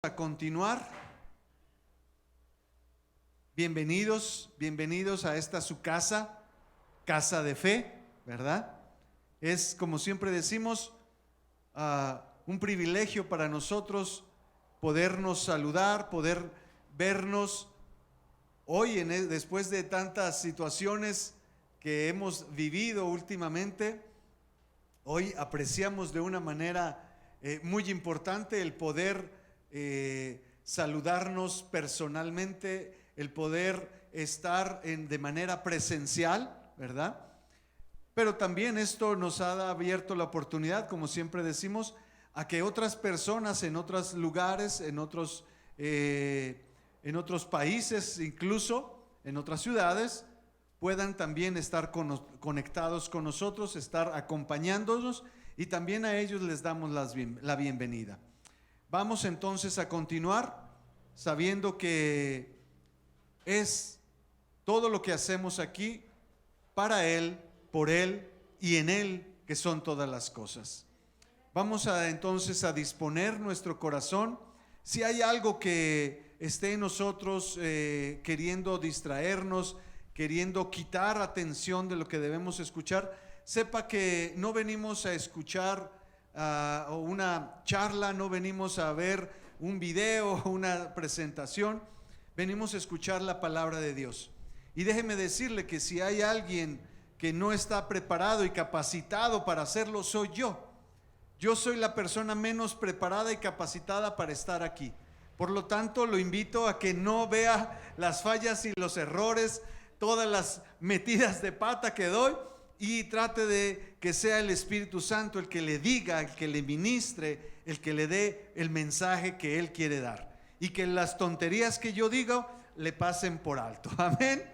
A continuar. Bienvenidos a esta su casa, casa de fe, ¿verdad? Es, como siempre decimos, un privilegio para nosotros podernos saludar, poder vernos hoy, después de tantas situaciones que hemos vivido últimamente. Hoy apreciamos de una manera muy importante el poder saludarnos personalmente, el poder estar de manera presencial, ¿verdad? Pero también esto nos ha abierto la oportunidad, como siempre decimos, a que otras personas en otros lugares, en otros países, incluso en otras ciudades, puedan también estar conectados con nosotros, estar acompañándonos, y también a ellos les damos la bienvenida. Vamos entonces a continuar sabiendo que es todo lo que hacemos aquí para Él, por Él y en Él, que son todas las cosas. Vamos entonces a disponer nuestro corazón. Si hay algo que esté en nosotros queriendo distraernos, queriendo quitar atención de lo que debemos escuchar, sepa que no venimos a escuchar una charla, no venimos a ver un video, una presentación, venimos a escuchar la palabra de Dios. Y déjeme decirle que si hay alguien que no está preparado y capacitado para hacerlo, soy yo. Yo soy la persona menos preparada y capacitada para estar aquí. Por lo tanto, lo invito a que no vea las fallas y los errores, todas las metidas de pata que doy, y trate de que sea el Espíritu Santo el que le diga, el que le ministre, el que le dé el mensaje que Él quiere dar, y que las tonterías que yo digo le pasen por alto. Amén.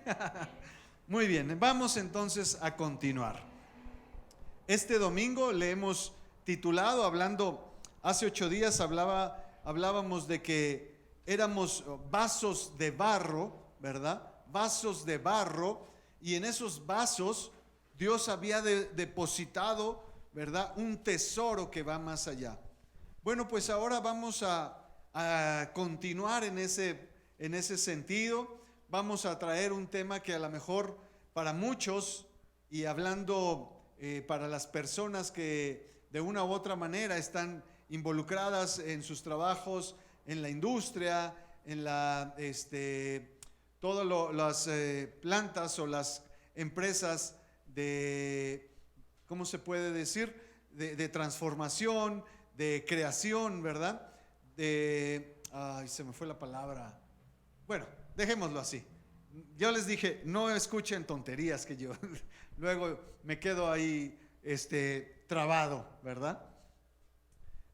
Muy bien, vamos entonces a continuar. Este domingo le hemos titulado, hace 8 días hablábamos de que éramos vasos de barro, ¿verdad? Vasos de barro, y en esos vasos Dios había depositado, ¿verdad?, un tesoro que va más allá. Bueno, pues ahora vamos a continuar en ese sentido. Vamos a traer un tema que a lo mejor para muchos, y hablando para las personas que de una u otra manera están involucradas en sus trabajos, en la industria, en todas las plantas o las empresas ¿cómo se puede decir? De transformación, de creación, ¿verdad? Se me fue la palabra. Bueno, dejémoslo así. Yo les dije, no escuchen tonterías que yo luego me quedo ahí trabado, ¿verdad?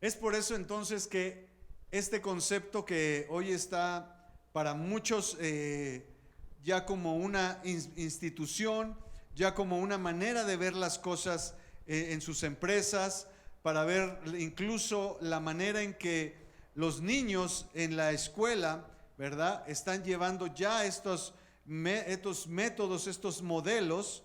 Es por eso entonces que este concepto que hoy está para muchos ya como una institución, ya como una manera de ver las cosas en sus empresas, para ver incluso la manera en que los niños en la escuela, ¿verdad?, están llevando ya estos métodos, estos modelos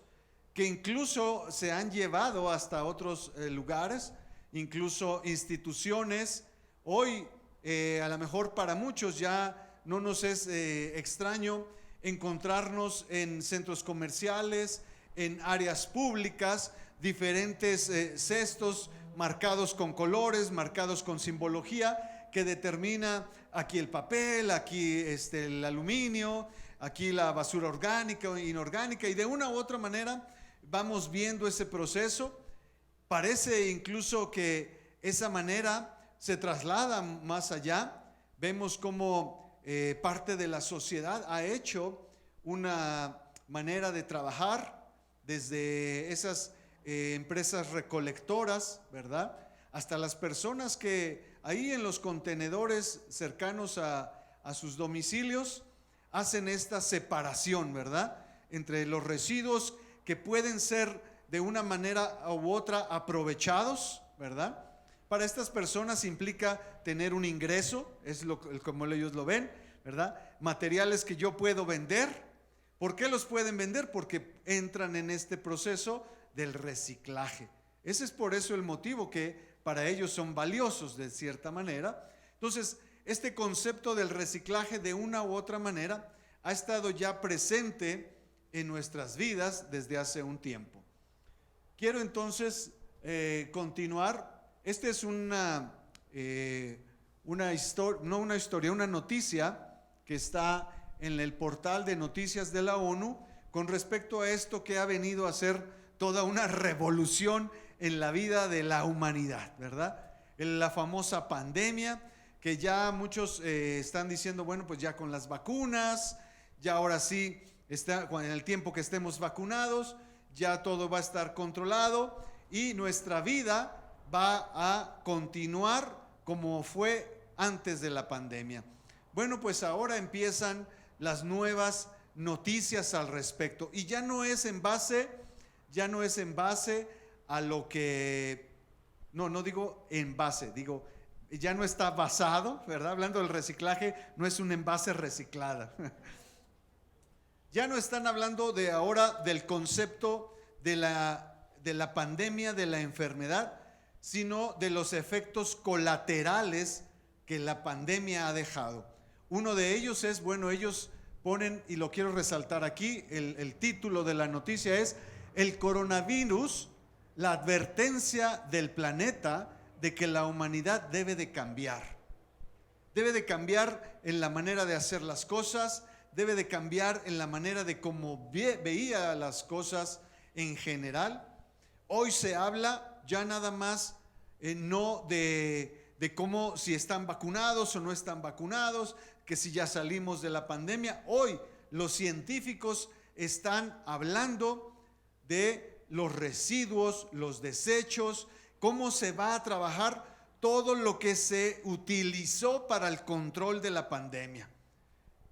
que incluso se han llevado hasta otros lugares, incluso instituciones. Hoy a lo mejor para muchos ya no nos es extraño encontrarnos en centros comerciales, en áreas públicas, diferentes cestos marcados con colores, marcados con simbología que determina aquí el papel, aquí el aluminio, aquí la basura orgánica o inorgánica, y de una u otra manera vamos viendo ese proceso. Parece incluso que esa manera se traslada más allá. Vemos cómo parte de la sociedad ha hecho una manera de trabajar, desde esas empresas recolectoras, ¿verdad?, hasta las personas que ahí en los contenedores cercanos a sus domicilios hacen esta separación, ¿verdad?, entre los residuos que pueden ser de una manera u otra aprovechados, ¿verdad? Para estas personas implica tener un ingreso, es como ellos lo ven, ¿verdad? Materiales que yo puedo vender. ¿Por qué los pueden vender? Porque entran en este proceso del reciclaje. Ese es por eso el motivo que para ellos son valiosos de cierta manera. Entonces, este concepto del reciclaje de una u otra manera ha estado ya presente en nuestras vidas desde hace un tiempo. Quiero entonces continuar. Esta es una noticia que está en el portal de noticias de la ONU con respecto a esto que ha venido a ser toda una revolución en la vida de la humanidad, ¿verdad? La famosa pandemia, que ya muchos están diciendo, bueno, pues ya con las vacunas, ya ahora sí, en el tiempo que estemos vacunados, ya todo va a estar controlado y nuestra vida va a continuar como fue antes de la pandemia. Bueno, pues ahora empiezan las nuevas noticias al respecto y ya no es en base a lo que, no digo en base, digo, ya no está basado, ¿verdad? Hablando del reciclaje, no es un envase reciclada. Ya no están hablando de ahora del concepto de la pandemia, de la enfermedad, sino de los efectos colaterales que la pandemia ha dejado. Uno de ellos es, bueno, ellos ponen, y lo quiero resaltar aquí, el título de la noticia es: el coronavirus, la advertencia del planeta de que la humanidad debe de cambiar. Debe de cambiar en la manera de hacer las cosas, debe de cambiar en la manera de cómo veía las cosas en general. Hoy se habla ya nada más no de cómo, si están vacunados o no están vacunados, que si ya salimos de la pandemia. Hoy los científicos están hablando de los residuos, los desechos, cómo se va a trabajar todo lo que se utilizó para el control de la pandemia.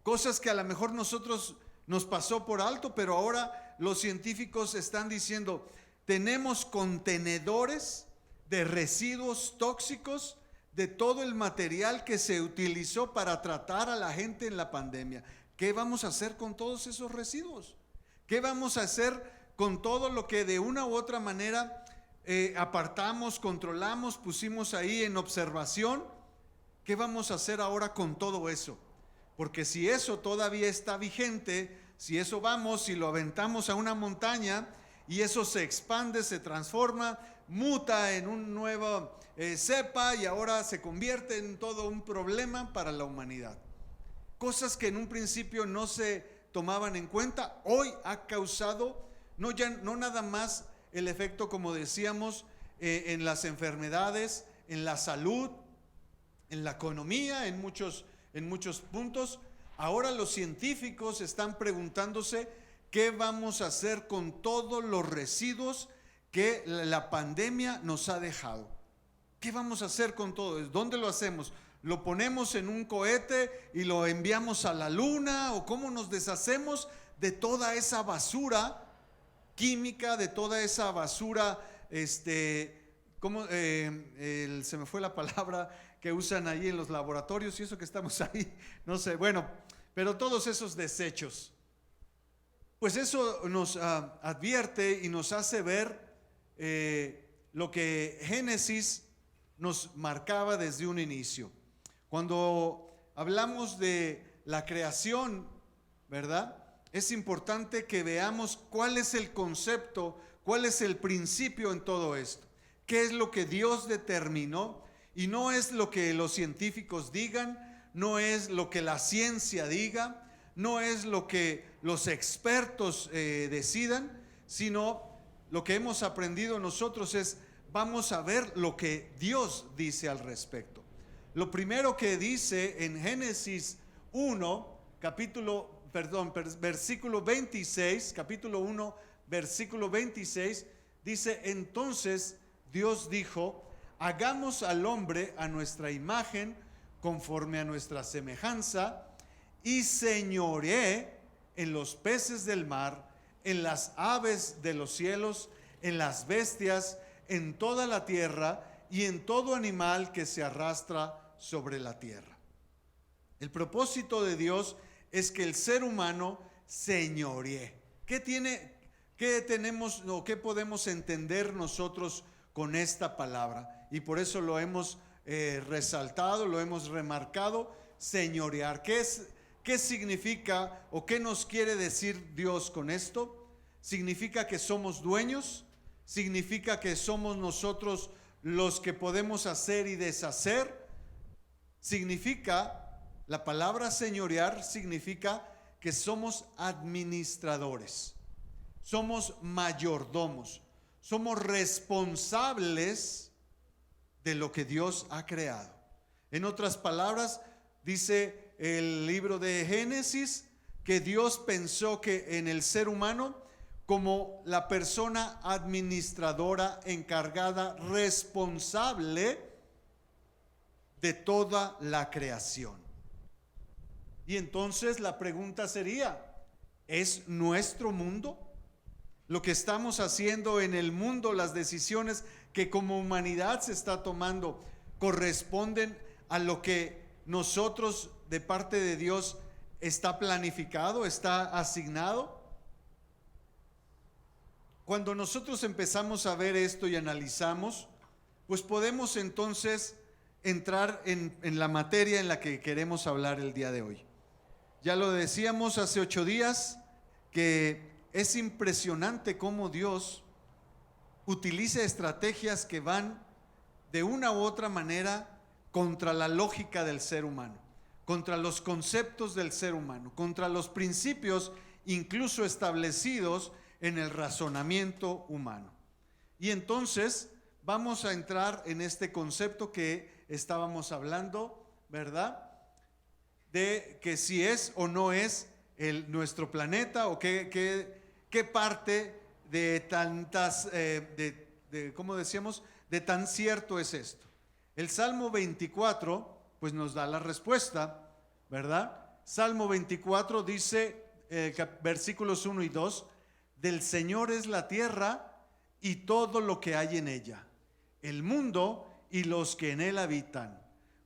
Cosas que a lo mejor nosotros nos pasó por alto, pero ahora los científicos están diciendo, tenemos contenedores de residuos tóxicos de todo el material que se utilizó para tratar a la gente en la pandemia. ¿Qué vamos a hacer con todos esos residuos? ¿Qué vamos a hacer con todo lo que de una u otra manera apartamos, controlamos, pusimos ahí en observación? ¿Qué vamos a hacer ahora con todo eso? Porque si eso todavía está vigente, si eso vamos, si lo aventamos a una montaña y eso se expande, se transforma, muta en un nuevo cepa y ahora se convierte en todo un problema para la humanidad. Cosas que en un principio no se tomaban en cuenta, hoy ha causado no nada más el efecto, como decíamos, en las enfermedades, en la salud, en la economía, en muchos puntos. Ahora los científicos están preguntándose qué vamos a hacer con todos los residuos que la pandemia nos ha dejado. ¿Qué vamos a hacer con todo eso? ¿Dónde lo hacemos? ¿Lo ponemos en un cohete y lo enviamos a la luna? ¿O cómo nos deshacemos de toda esa basura química, de toda esa basura, se me fue la palabra que usan ahí en los laboratorios y eso que estamos ahí, no sé, bueno, pero todos esos desechos? Pues eso nos advierte y nos hace ver lo que Génesis nos marcaba desde un inicio. Cuando hablamos de la creación, ¿verdad? Es importante que veamos cuál es el concepto, cuál es el principio en todo esto. ¿Qué es lo que Dios determinó? Y no es lo que los científicos digan, no es lo que la ciencia diga, no es lo que los expertos decidan, sino lo que hemos aprendido nosotros es, vamos a ver lo que Dios dice al respecto. Lo primero que dice en Génesis 1, versículo 26, capítulo 1, versículo 26, dice: entonces Dios dijo, hagamos al hombre a nuestra imagen, conforme a nuestra semejanza, y señoree en los peces del mar, en las aves de los cielos, en las bestias, en toda la tierra y en todo animal que se arrastra sobre la tierra. El propósito de Dios es que el ser humano señoree. ¿Qué tenemos o qué podemos entender nosotros con esta palabra? Y por eso lo hemos resaltado, lo hemos remarcado, señorear. ¿Qué significa o qué nos quiere decir Dios con esto? Significa que somos dueños, significa que somos nosotros los que podemos hacer y deshacer. Significa, la palabra señorear significa que somos administradores, somos mayordomos, somos responsables de lo que Dios ha creado. En otras palabras, dice el libro de Génesis que Dios pensó que en el ser humano como la persona administradora, encargada, responsable de toda la creación. Y entonces la pregunta sería, ¿es nuestro mundo? Lo que estamos haciendo en el mundo, las decisiones que como humanidad se está tomando, ¿corresponden a lo que nosotros de parte de Dios está planificado, está asignado? Cuando nosotros empezamos a ver esto y analizamos, pues podemos entonces entrar en la materia en la que queremos hablar el día de hoy. Ya lo decíamos hace 8 días, que es impresionante cómo Dios utiliza estrategias que van de una u otra manera contra la lógica del ser humano, contra los conceptos del ser humano, contra los principios incluso establecidos en el razonamiento humano. Y entonces vamos a entrar en este concepto que estábamos hablando, ¿verdad? De que si es o no es nuestro planeta, o qué parte de tantas, ¿cómo decíamos? De tan cierto es esto. El Salmo 24 pues nos da la respuesta, ¿verdad? Salmo 24 dice, versículos 1 y 2, del Señor es la tierra y todo lo que hay en ella, el mundo y los que en él habitan,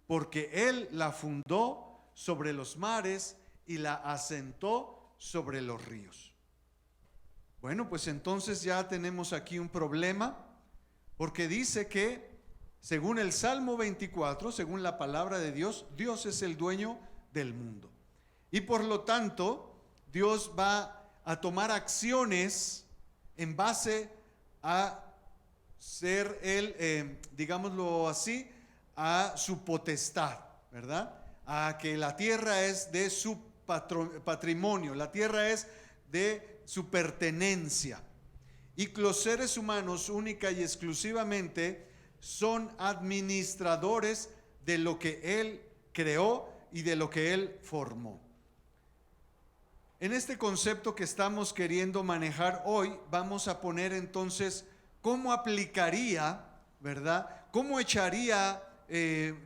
porque Él la fundó sobre los mares y la asentó sobre los ríos. Bueno, pues entonces ya tenemos aquí un problema, porque dice que según el Salmo 24, según la palabra de Dios, Dios es el dueño del mundo. Y por lo tanto, Dios va a tomar acciones en base a ser Él, digámoslo así, a su potestad, ¿verdad? A que la tierra es de su patrimonio, la tierra es de su pertenencia. Y los seres humanos única y exclusivamente son administradores de lo que Él creó y de lo que Él formó. En este concepto que estamos queriendo manejar hoy, vamos a poner entonces cómo aplicaría, ¿verdad? ¿Cómo echaría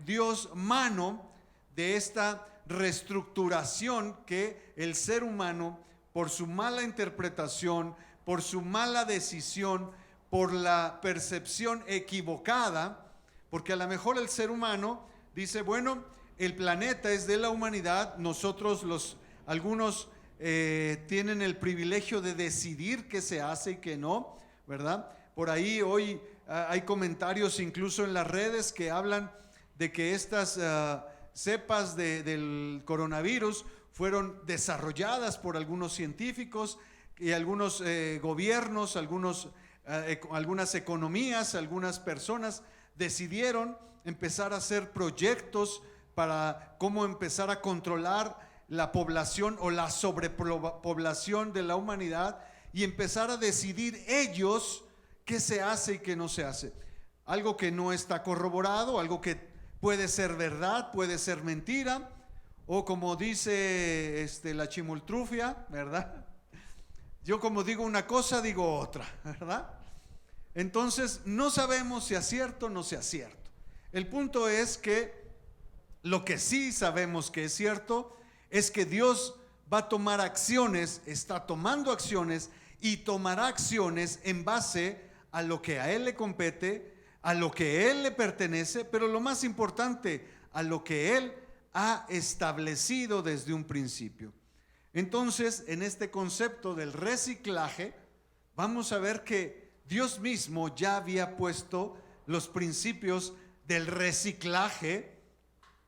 Dios mano de esta reestructuración que el ser humano, por su mala interpretación, por su mala decisión, por la percepción equivocada, porque a lo mejor el ser humano dice, bueno, el planeta es de la humanidad, nosotros algunos tienen el privilegio de decidir qué se hace y qué no, ¿verdad? Por ahí hoy hay comentarios incluso en las redes que hablan de que estas cepas del coronavirus fueron desarrolladas por algunos científicos y algunos gobiernos, algunas economías, algunas personas decidieron empezar a hacer proyectos para cómo empezar a controlar la población o la sobrepoblación de la humanidad y empezar a decidir ellos qué se hace y qué no se hace. Algo que no está corroborado, algo que puede ser verdad, puede ser mentira, o como dice la chimoltrufia, ¿verdad? Yo como digo una cosa, digo otra, ¿verdad? Entonces no sabemos si acierto o no sea cierto. El punto es que lo que sí sabemos que es cierto es que Dios va a tomar acciones, está tomando acciones y tomará acciones en base a lo que a Él le compete, a lo que a Él le pertenece, pero lo más importante, a lo que Él ha establecido desde un principio. Entonces, en este concepto del reciclaje, vamos a ver que Dios mismo ya había puesto los principios del reciclaje,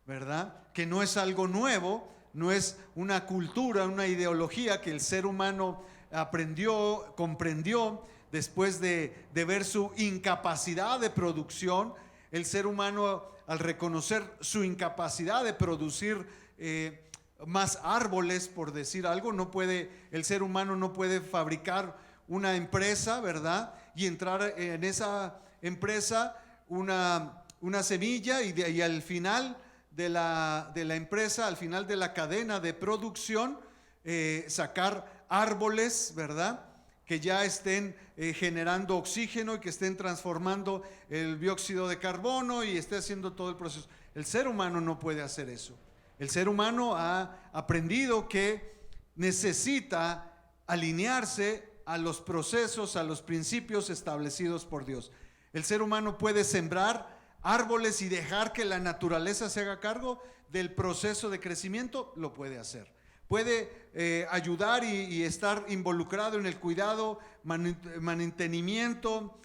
¿verdad? Que no es algo nuevo, no es una cultura, una ideología que el ser humano aprendió, comprendió después de ver su incapacidad de producción. El ser humano, al reconocer su incapacidad de producir más árboles, por decir algo, el ser humano no puede fabricar una empresa, ¿verdad? Y entrar en esa empresa una semilla y al final de la empresa, al final de la cadena de producción, sacar árboles, ¿verdad? Que ya estén generando oxígeno y que estén transformando el dióxido de carbono y esté haciendo todo el proceso. El ser humano no puede hacer eso. El ser humano ha aprendido que necesita alinearse a los procesos, a los principios establecidos por Dios. El ser humano puede sembrar árboles y dejar que la naturaleza se haga cargo del proceso de crecimiento, lo puede hacer. Puede ayudar y estar involucrado en el cuidado, mantenimiento,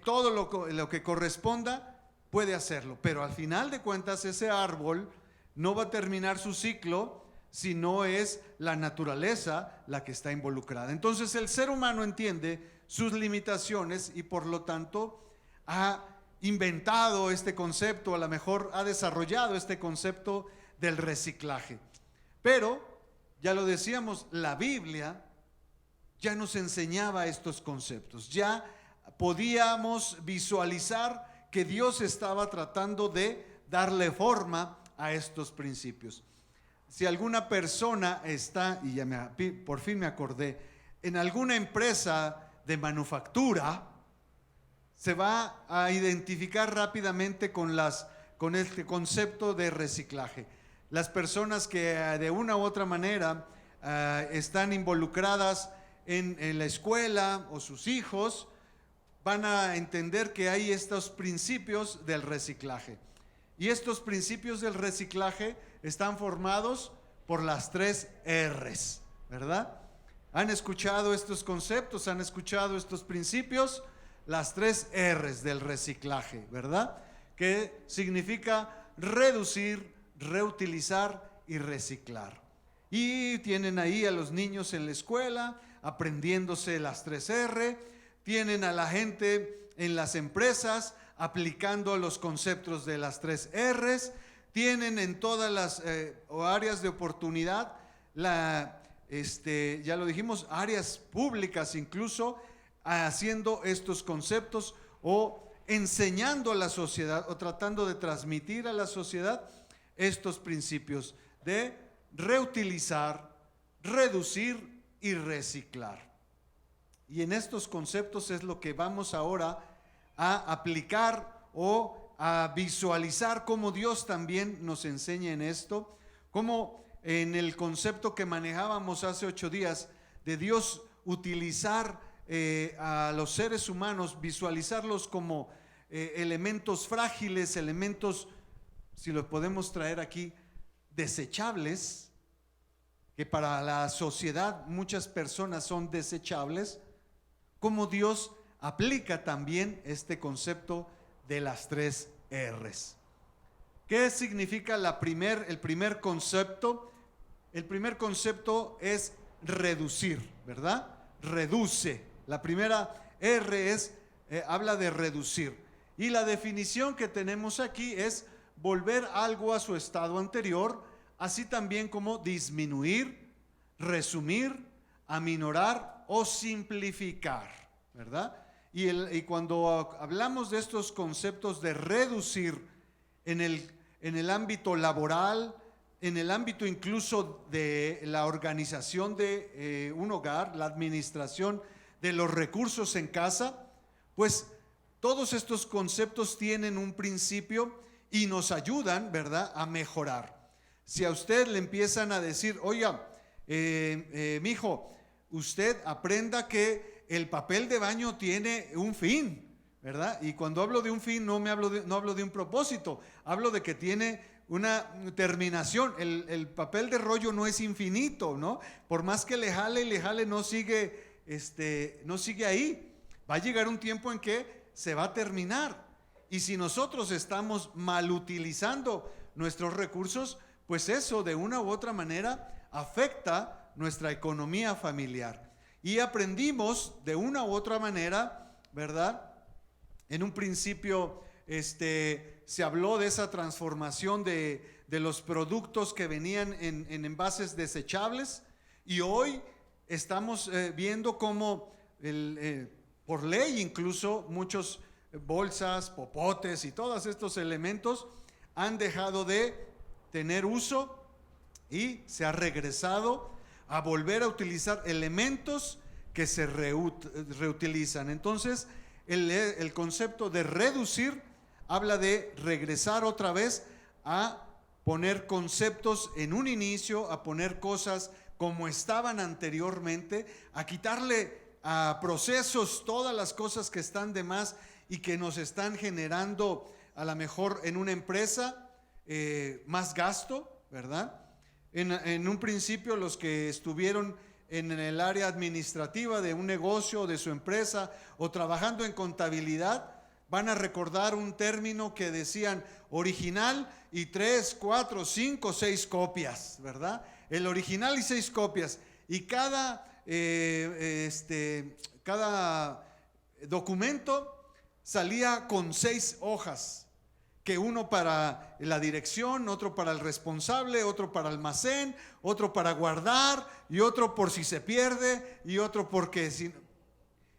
todo lo que corresponda, puede hacerlo. Pero al final de cuentas ese árbol no va a terminar su ciclo si no es la naturaleza la que está involucrada. Entonces el ser humano entiende sus limitaciones y por lo tanto ha inventado este concepto, a lo mejor ha desarrollado este concepto del reciclaje. Pero, ya lo decíamos, la Biblia ya nos enseñaba estos conceptos, ya podíamos visualizar que Dios estaba tratando de darle forma a estos principios. Si alguna persona está, y por fin me acordé, en alguna empresa de manufactura, se va a identificar rápidamente con este concepto de reciclaje. Las personas que de una u otra manera están involucradas en la escuela o sus hijos van a entender que hay estos principios del reciclaje. Y estos principios del reciclaje están formados por las 3 R's, ¿verdad? ¿Han escuchado estos conceptos? ¿Han escuchado estos principios? Las 3 R's del reciclaje, ¿verdad? Que significa reducir, reutilizar y reciclar. Y tienen ahí a los niños en la escuela aprendiéndose las 3 R, tienen a la gente en las empresas aplicando los conceptos de las 3 R's, tienen en todas las áreas de oportunidad, ya lo dijimos, áreas públicas incluso, haciendo estos conceptos o enseñando a la sociedad o tratando de transmitir a la sociedad estos principios de reutilizar, reducir y reciclar. Y en estos conceptos es lo que vamos ahora a aplicar o a visualizar cómo Dios también nos enseña en esto, como en el concepto que manejábamos hace 8 días de Dios utilizar a los seres humanos, visualizarlos como elementos frágiles, elementos, si los podemos traer aquí, desechables, que para la sociedad muchas personas son desechables, como Dios aplica también este concepto de las 3 R's. ¿Qué significa el primer concepto? El primer concepto es reducir, ¿verdad? Reduce. La primera R habla de reducir. Y la definición que tenemos aquí es volver algo a su estado anterior, así también como disminuir, resumir, aminorar o simplificar, ¿verdad? Y cuando hablamos de estos conceptos de reducir en el ámbito laboral, en el ámbito incluso de la organización de un hogar, la administración de los recursos en casa, pues todos estos conceptos tienen un principio y nos ayudan, ¿verdad?, a mejorar. Si a usted le empiezan a decir, oiga, mijo, usted aprenda que el papel de baño tiene un fin, ¿verdad? Y cuando hablo de un fin no hablo de un propósito, hablo de que tiene una terminación. El papel de rollo no es infinito, ¿no? Por más que le jale, no sigue ahí. Va a llegar un tiempo en que se va a terminar. Y si nosotros estamos mal utilizando nuestros recursos, pues eso de una u otra manera afecta nuestra economía familiar. Y aprendimos de una u otra manera, ¿verdad? En un principio se habló de esa transformación de los productos que venían en envases desechables, y hoy estamos viendo cómo por ley incluso muchos bolsas, popotes y todos estos elementos han dejado de tener uso y se ha regresado a volver a utilizar elementos que se reutilizan. Entonces el concepto de reducir habla de regresar otra vez a poner conceptos en un inicio, a poner cosas como estaban anteriormente, a quitarle a procesos todas las cosas que están de más y que nos están generando a lo mejor en una empresa más gasto, ¿verdad? En un principio los que estuvieron en el área administrativa de un negocio, de su empresa, o trabajando en contabilidad, van a recordar un término que decían original y 3, 4, 5, 6 copias, ¿verdad? El original y 6 copias. Y cada documento salía con 6 hojas, que uno para la dirección, otro para el responsable, otro para almacén, otro para guardar, y otro por si se pierde, y otro porque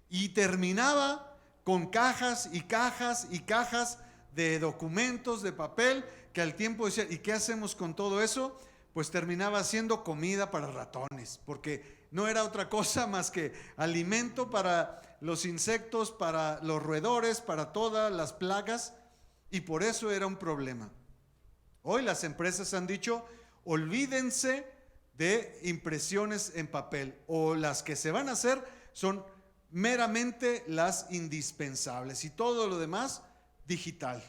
y terminaba con cajas y cajas y cajas de documentos, de papel, que al tiempo decía, ¿y qué hacemos con todo eso? Pues terminaba siendo comida para ratones, porque no era otra cosa más que alimento para los insectos, para los roedores, para todas las plagas, y por eso era un problema. Hoy las empresas han dicho, olvídense de impresiones en papel, o las que se van a hacer son meramente las indispensables y todo lo demás digital.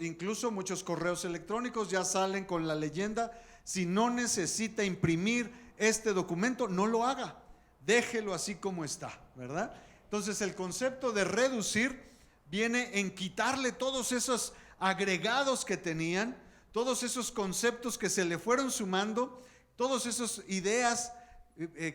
Incluso muchos correos electrónicos ya salen con la leyenda: si no necesita imprimir este documento, no lo haga, déjelo así como está, ¿verdad? Entonces el concepto de reducir viene en quitarle todos esos agregados que tenían, todos esos conceptos que se le fueron sumando, todas esas ideas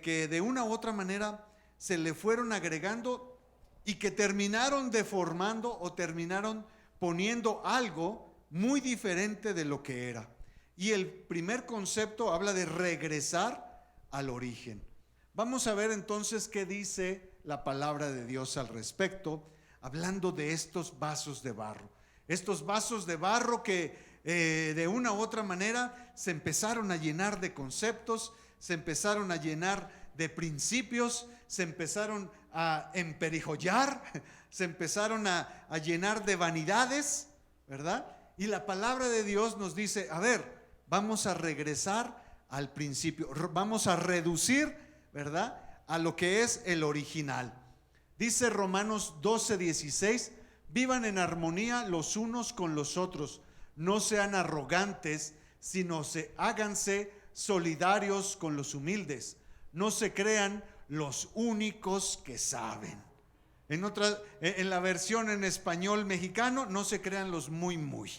que de una u otra manera se le fueron agregando y que terminaron deformando o terminaron poniendo algo muy diferente de lo que era. Y el primer concepto habla de regresar al origen. Vamos a ver entonces qué dice la palabra de Dios al respecto, hablando de estos vasos de barro. Estos vasos de barro que de una u otra manera se empezaron a llenar de conceptos, se empezaron a llenar de principios, se empezaron a emperijollar, se empezaron a llenar de vanidades, ¿verdad? Y la palabra de Dios nos dice, a ver, vamos a regresar al principio, vamos a reducir, ¿verdad?, a lo que es el original. Dice Romanos 12:16, vivan en armonía los unos con los otros, no sean arrogantes, sino háganse solidarios con los humildes, no se crean los únicos que saben. En la versión en español mexicano, no se crean los muy,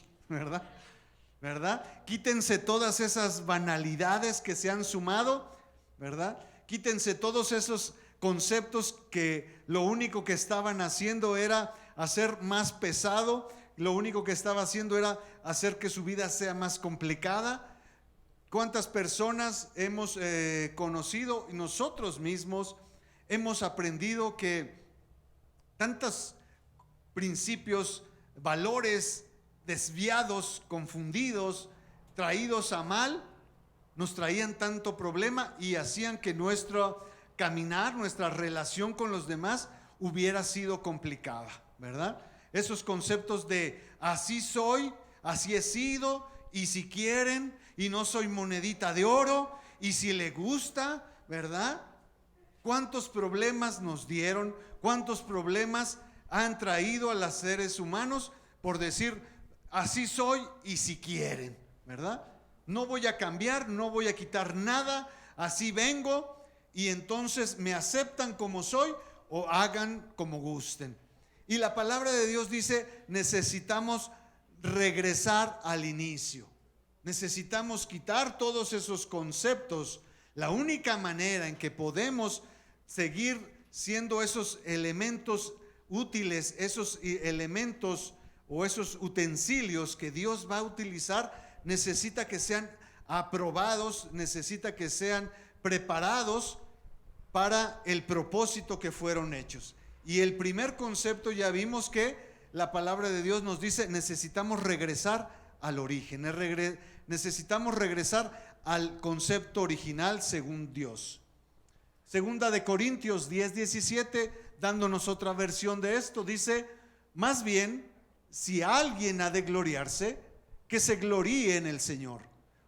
¿verdad? Quítense todas esas banalidades que se han sumado, ¿verdad? Quítense todos esos conceptos que lo único que estaban haciendo era hacer más pesado, lo único que estaba haciendo era hacer que su vida sea más complicada. ¿Cuántas personas hemos conocido y nosotros mismos hemos aprendido que tantos principios, valores desviados, confundidos, traídos a mal, nos traían tanto problema y hacían que nuestro caminar, nuestra relación con los demás hubiera sido complicada, ¿verdad? Esos conceptos de así soy, así he sido, y si quieren, y no soy monedita de oro, y si le gusta, ¿verdad? ¿Cuántos problemas nos dieron? ¿Cuántos problemas han traído a los seres humanos por decir así soy y si quieren, ¿verdad? No voy a cambiar, no voy a quitar nada, así vengo y entonces me aceptan como soy o hagan como gusten. Y la palabra de Dios dice, necesitamos regresar al inicio. Necesitamos quitar todos esos conceptos. La única manera en que podemos seguir siendo esos elementos útiles, esos elementos o esos utensilios que Dios va a utilizar, necesita que sean aprobados, necesita que sean preparados para el propósito que fueron hechos. Y el primer concepto, ya vimos que la palabra de Dios nos dice, necesitamos regresar al origen, necesitamos regresar al concepto original según Dios. Segunda de Corintios 10:17, dándonos otra versión de esto, dice, más bien, si alguien ha de gloriarse, que se gloríe en el Señor,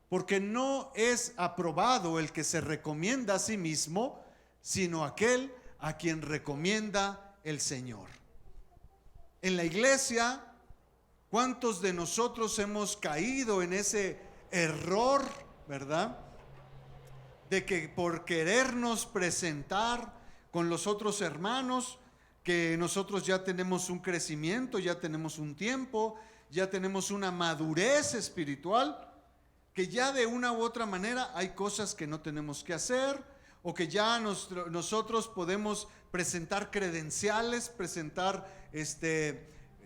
porque no es aprobado el que se recomienda a sí mismo, sino aquel a quien recomienda el Señor. En la iglesia, ¿cuántos de nosotros hemos caído en ese error, verdad? De que por querernos presentar con los otros hermanos, que nosotros ya tenemos un crecimiento, ya tenemos un tiempo, ya tenemos una madurez espiritual, que ya de una u otra manera hay cosas que no tenemos que hacer, o que ya nosotros podemos presentar credenciales, presentar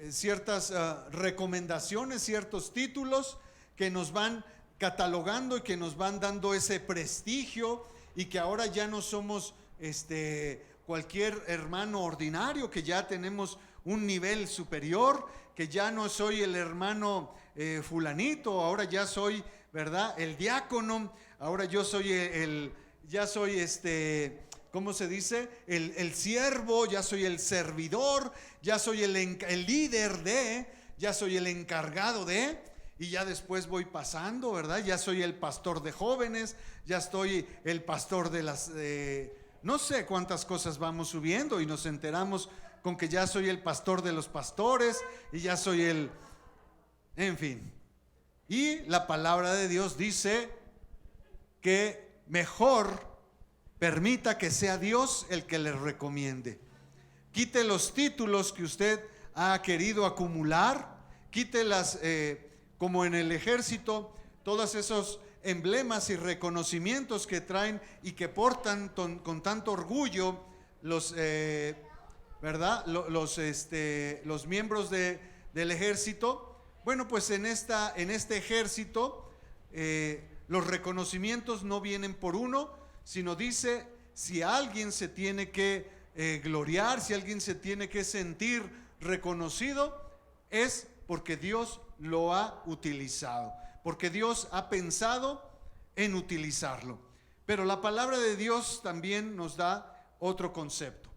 ciertas recomendaciones, ciertos títulos que nos van catalogando y que nos van dando ese prestigio, y que ahora ya no somos cualquier hermano ordinario, que ya tenemos un nivel superior, que ya no soy el hermano fulanito, ahora ya soy, ¿verdad?, el diácono, ahora yo soy ya soy ¿cómo se dice? El siervo, ya soy el servidor, ya soy el líder ya soy el encargado y ya después voy pasando, ¿verdad? Ya soy el pastor de jóvenes, ya estoy el pastor de no sé cuántas cosas vamos subiendo, y nos enteramos con que ya soy el pastor de los pastores, y ya soy en fin. Y la palabra de Dios dice que mejor permita que sea Dios el que le recomiende. Quite los títulos que usted ha querido acumular, quite como en el ejército, todos esos emblemas y reconocimientos que traen y que portan con tanto orgullo ¿verdad? Los miembros del ejército. Bueno, pues en este ejército los reconocimientos no vienen por uno, sino dice, si alguien se tiene que gloriar, si alguien se tiene que sentir reconocido, es porque Dios lo ha utilizado, porque Dios ha pensado en utilizarlo. Pero la palabra de Dios también nos da otro concepto.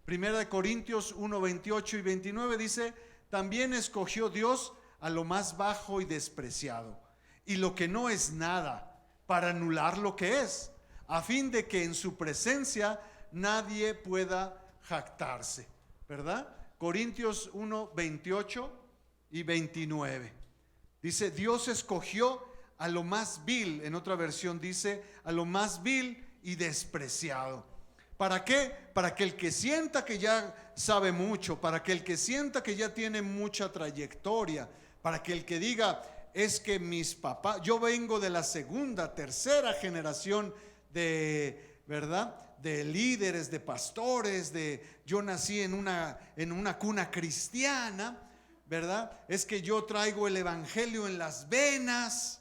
Primera de Corintios 1:28 y 29 dice, también escogió Dios a lo más bajo y despreciado, y lo que no es nada, para anular lo que es, a fin de que en su presencia nadie pueda jactarse, ¿verdad? Corintios 1:28 y 29. Dice, Dios escogió a lo más vil, en otra versión dice, a lo más vil y despreciado. ¿Para qué? Para que el que sienta que ya sabe mucho, para que el que sienta que ya tiene mucha trayectoria, para que el que diga, es que mis papás, yo vengo de la segunda, tercera generación ¿verdad?, de líderes, de pastores, yo nací en una cuna cristiana, ¿verdad? Es que yo traigo el evangelio en las venas.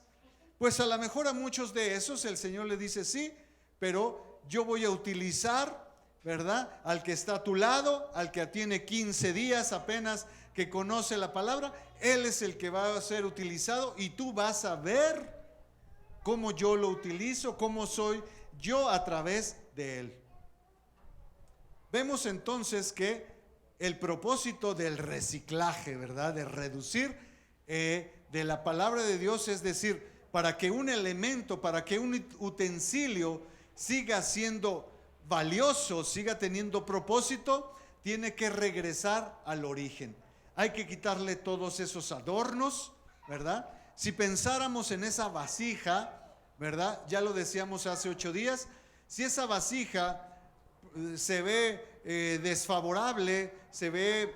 Pues a lo mejor a muchos de esos el Señor le dice, sí, pero yo voy a utilizar, ¿verdad?, al que está a tu lado, al que tiene 15 días apenas que conoce la palabra. Él es el que va a ser utilizado, y tú vas a ver cómo yo lo utilizo, cómo soy yo a través de él. Vemos entonces que el propósito del reciclaje, ¿verdad?, de reducir de la palabra de Dios, es decir, para que un elemento, para que un utensilio siga siendo valioso, siga teniendo propósito, tiene que regresar al origen. Hay que quitarle todos esos adornos, ¿verdad? Si pensáramos en esa vasija, ¿verdad? Ya lo decíamos hace 8 días, si esa vasija se ve desfavorable, se ve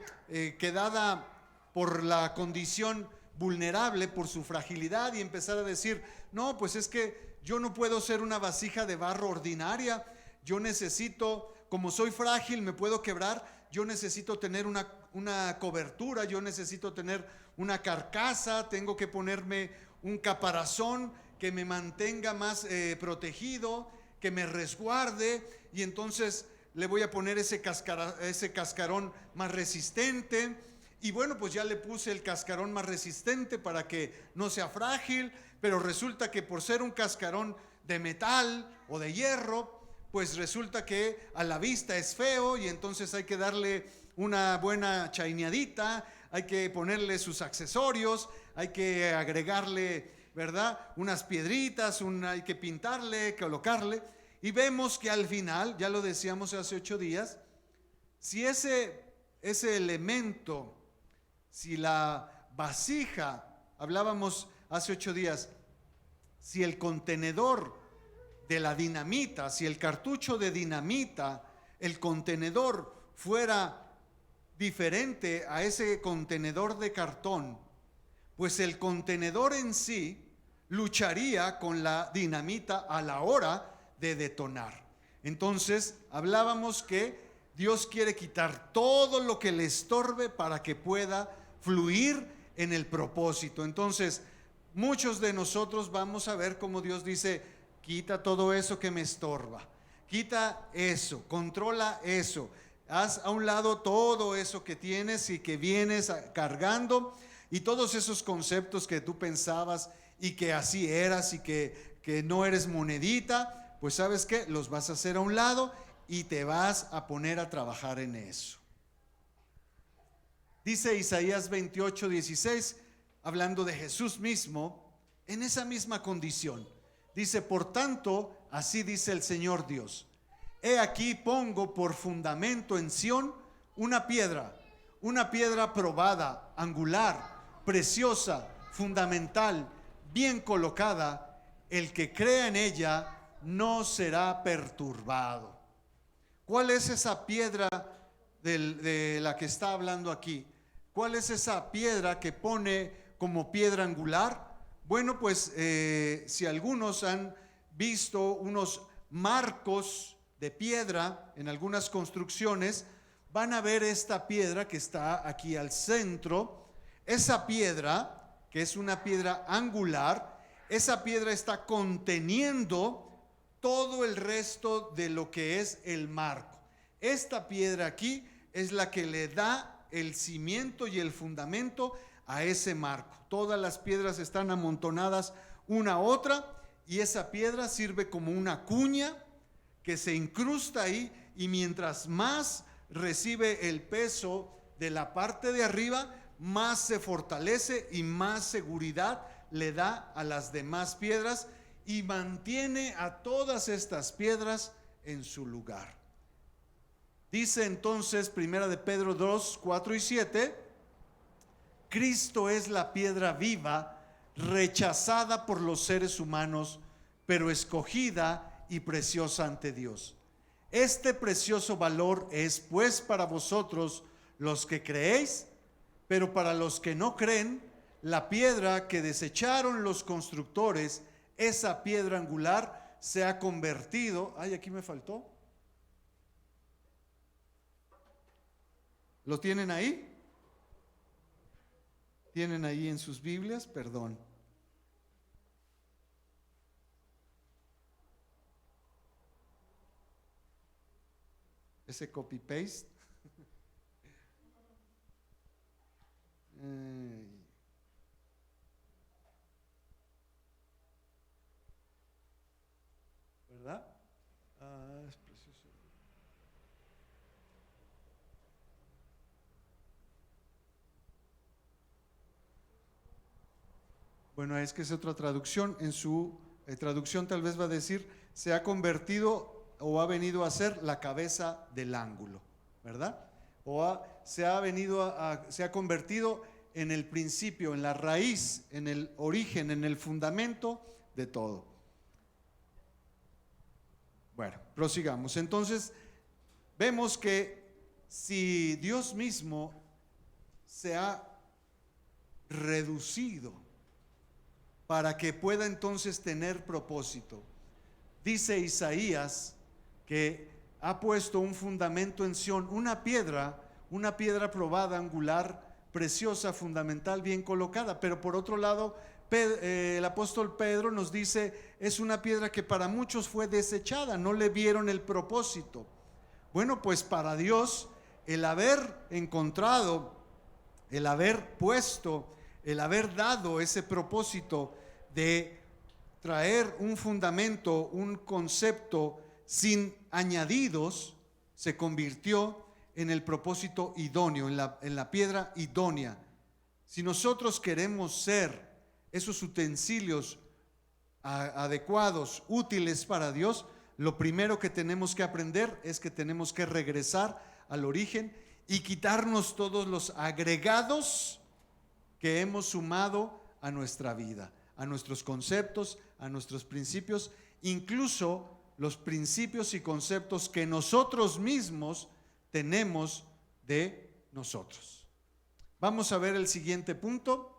quedada por la condición vulnerable, por su fragilidad, y empezar a decir, no, pues es que yo no puedo ser una vasija de barro ordinaria, yo necesito, como soy frágil, me puedo quebrar, yo necesito tener una cobertura, yo necesito tener una carcasa, tengo que ponerme un caparazón que me mantenga más protegido, que me resguarde, y entonces le voy a poner ese cascarón más resistente. Y bueno, pues ya le puse el cascarón más resistente para que no sea frágil, pero resulta que por ser un cascarón de metal o de hierro, pues resulta que a la vista es feo, y entonces hay que darle una buena chaineadita, hay que ponerle sus accesorios, hay que agregarle, ¿verdad?, unas piedritas, hay que pintarle, colocarle. Y vemos que al final, ya lo decíamos hace 8 días, si ese elemento, si la vasija, hablábamos hace 8 días, si el contenedor de la dinamita, si el cartucho de dinamita, el contenedor fuera diferente a ese contenedor de cartón, pues el contenedor en sí lucharía con la dinamita a la hora de detonar. Entonces hablábamos que Dios quiere quitar todo lo que le estorbe para que pueda fluir en el propósito. Entonces muchos de nosotros vamos a ver cómo Dios dice: quita todo eso que me estorba, quita eso, controla eso, haz a un lado todo eso que tienes y que vienes cargando, y todos esos conceptos que tú pensabas y que así eras y que no eres monedita, pues sabes que los vas a hacer a un lado y te vas a poner a trabajar en eso. Dice Isaías 28:16, hablando de Jesús mismo, en esa misma condición. Dice: por tanto, así dice el Señor Dios, he aquí pongo por fundamento en Sión una piedra probada, angular, preciosa, fundamental, bien colocada. El que crea en ella no será perturbado. ¿Cuál es esa piedra de la que está hablando aquí? ¿Cuál es esa piedra que pone como piedra angular? Bueno, pues si algunos han visto unos marcos de piedra en algunas construcciones, van a ver esta piedra que está aquí al centro. Esa piedra, que es una piedra angular, esa piedra está conteniendo todo el resto de lo que es el marco. Esta piedra aquí es la que le da el cimiento y el fundamento a ese marco. Todas las piedras están amontonadas una a otra, y esa piedra sirve como una cuña que se incrusta ahí, y mientras más recibe el peso de la parte de arriba, más se fortalece y más seguridad le da a las demás piedras, y mantiene a todas estas piedras en su lugar. Dice entonces Primera de Pedro 2, 4 y 7, Cristo es la piedra viva, rechazada por los seres humanos, pero escogida y preciosa ante Dios. Este precioso valor es pues para vosotros los que creéis, pero para los que no creen, la piedra que desecharon los constructores, esa piedra angular, se ha convertido. Ay, aquí me faltó. ¿Lo tienen ahí? ¿Tienen ahí en sus Biblias? Perdón. Ese copy paste. ¿Verdad? Es precioso. Bueno, es que es otra traducción. En su traducción tal vez va a decir: se ha convertido o ha venido a ser la cabeza del ángulo, ¿verdad? Se ha convertido en el principio, en la raíz, en el origen, en el fundamento de todo. Bueno, prosigamos. Entonces, vemos que si Dios mismo se ha reducido para que pueda entonces tener propósito, dice Isaías que ha puesto un fundamento en Sión, una piedra probada, angular, preciosa, fundamental, bien colocada. Pero por otro lado, el apóstol Pedro nos dice, es una piedra que para muchos fue desechada, no le vieron el propósito. Bueno, pues para Dios, el haber encontrado, el haber puesto, el haber dado ese propósito de traer un fundamento, un concepto sin añadidos, se convirtió en el propósito idóneo, en la piedra idónea. Si nosotros queremos ser esos utensilios adecuados, útiles para Dios, lo primero que tenemos que aprender es que tenemos que regresar al origen y quitarnos todos los agregados que hemos sumado a nuestra vida, a nuestros conceptos, a nuestros principios, incluso los principios y conceptos que nosotros mismos tenemos de nosotros. Vamos a ver el siguiente punto,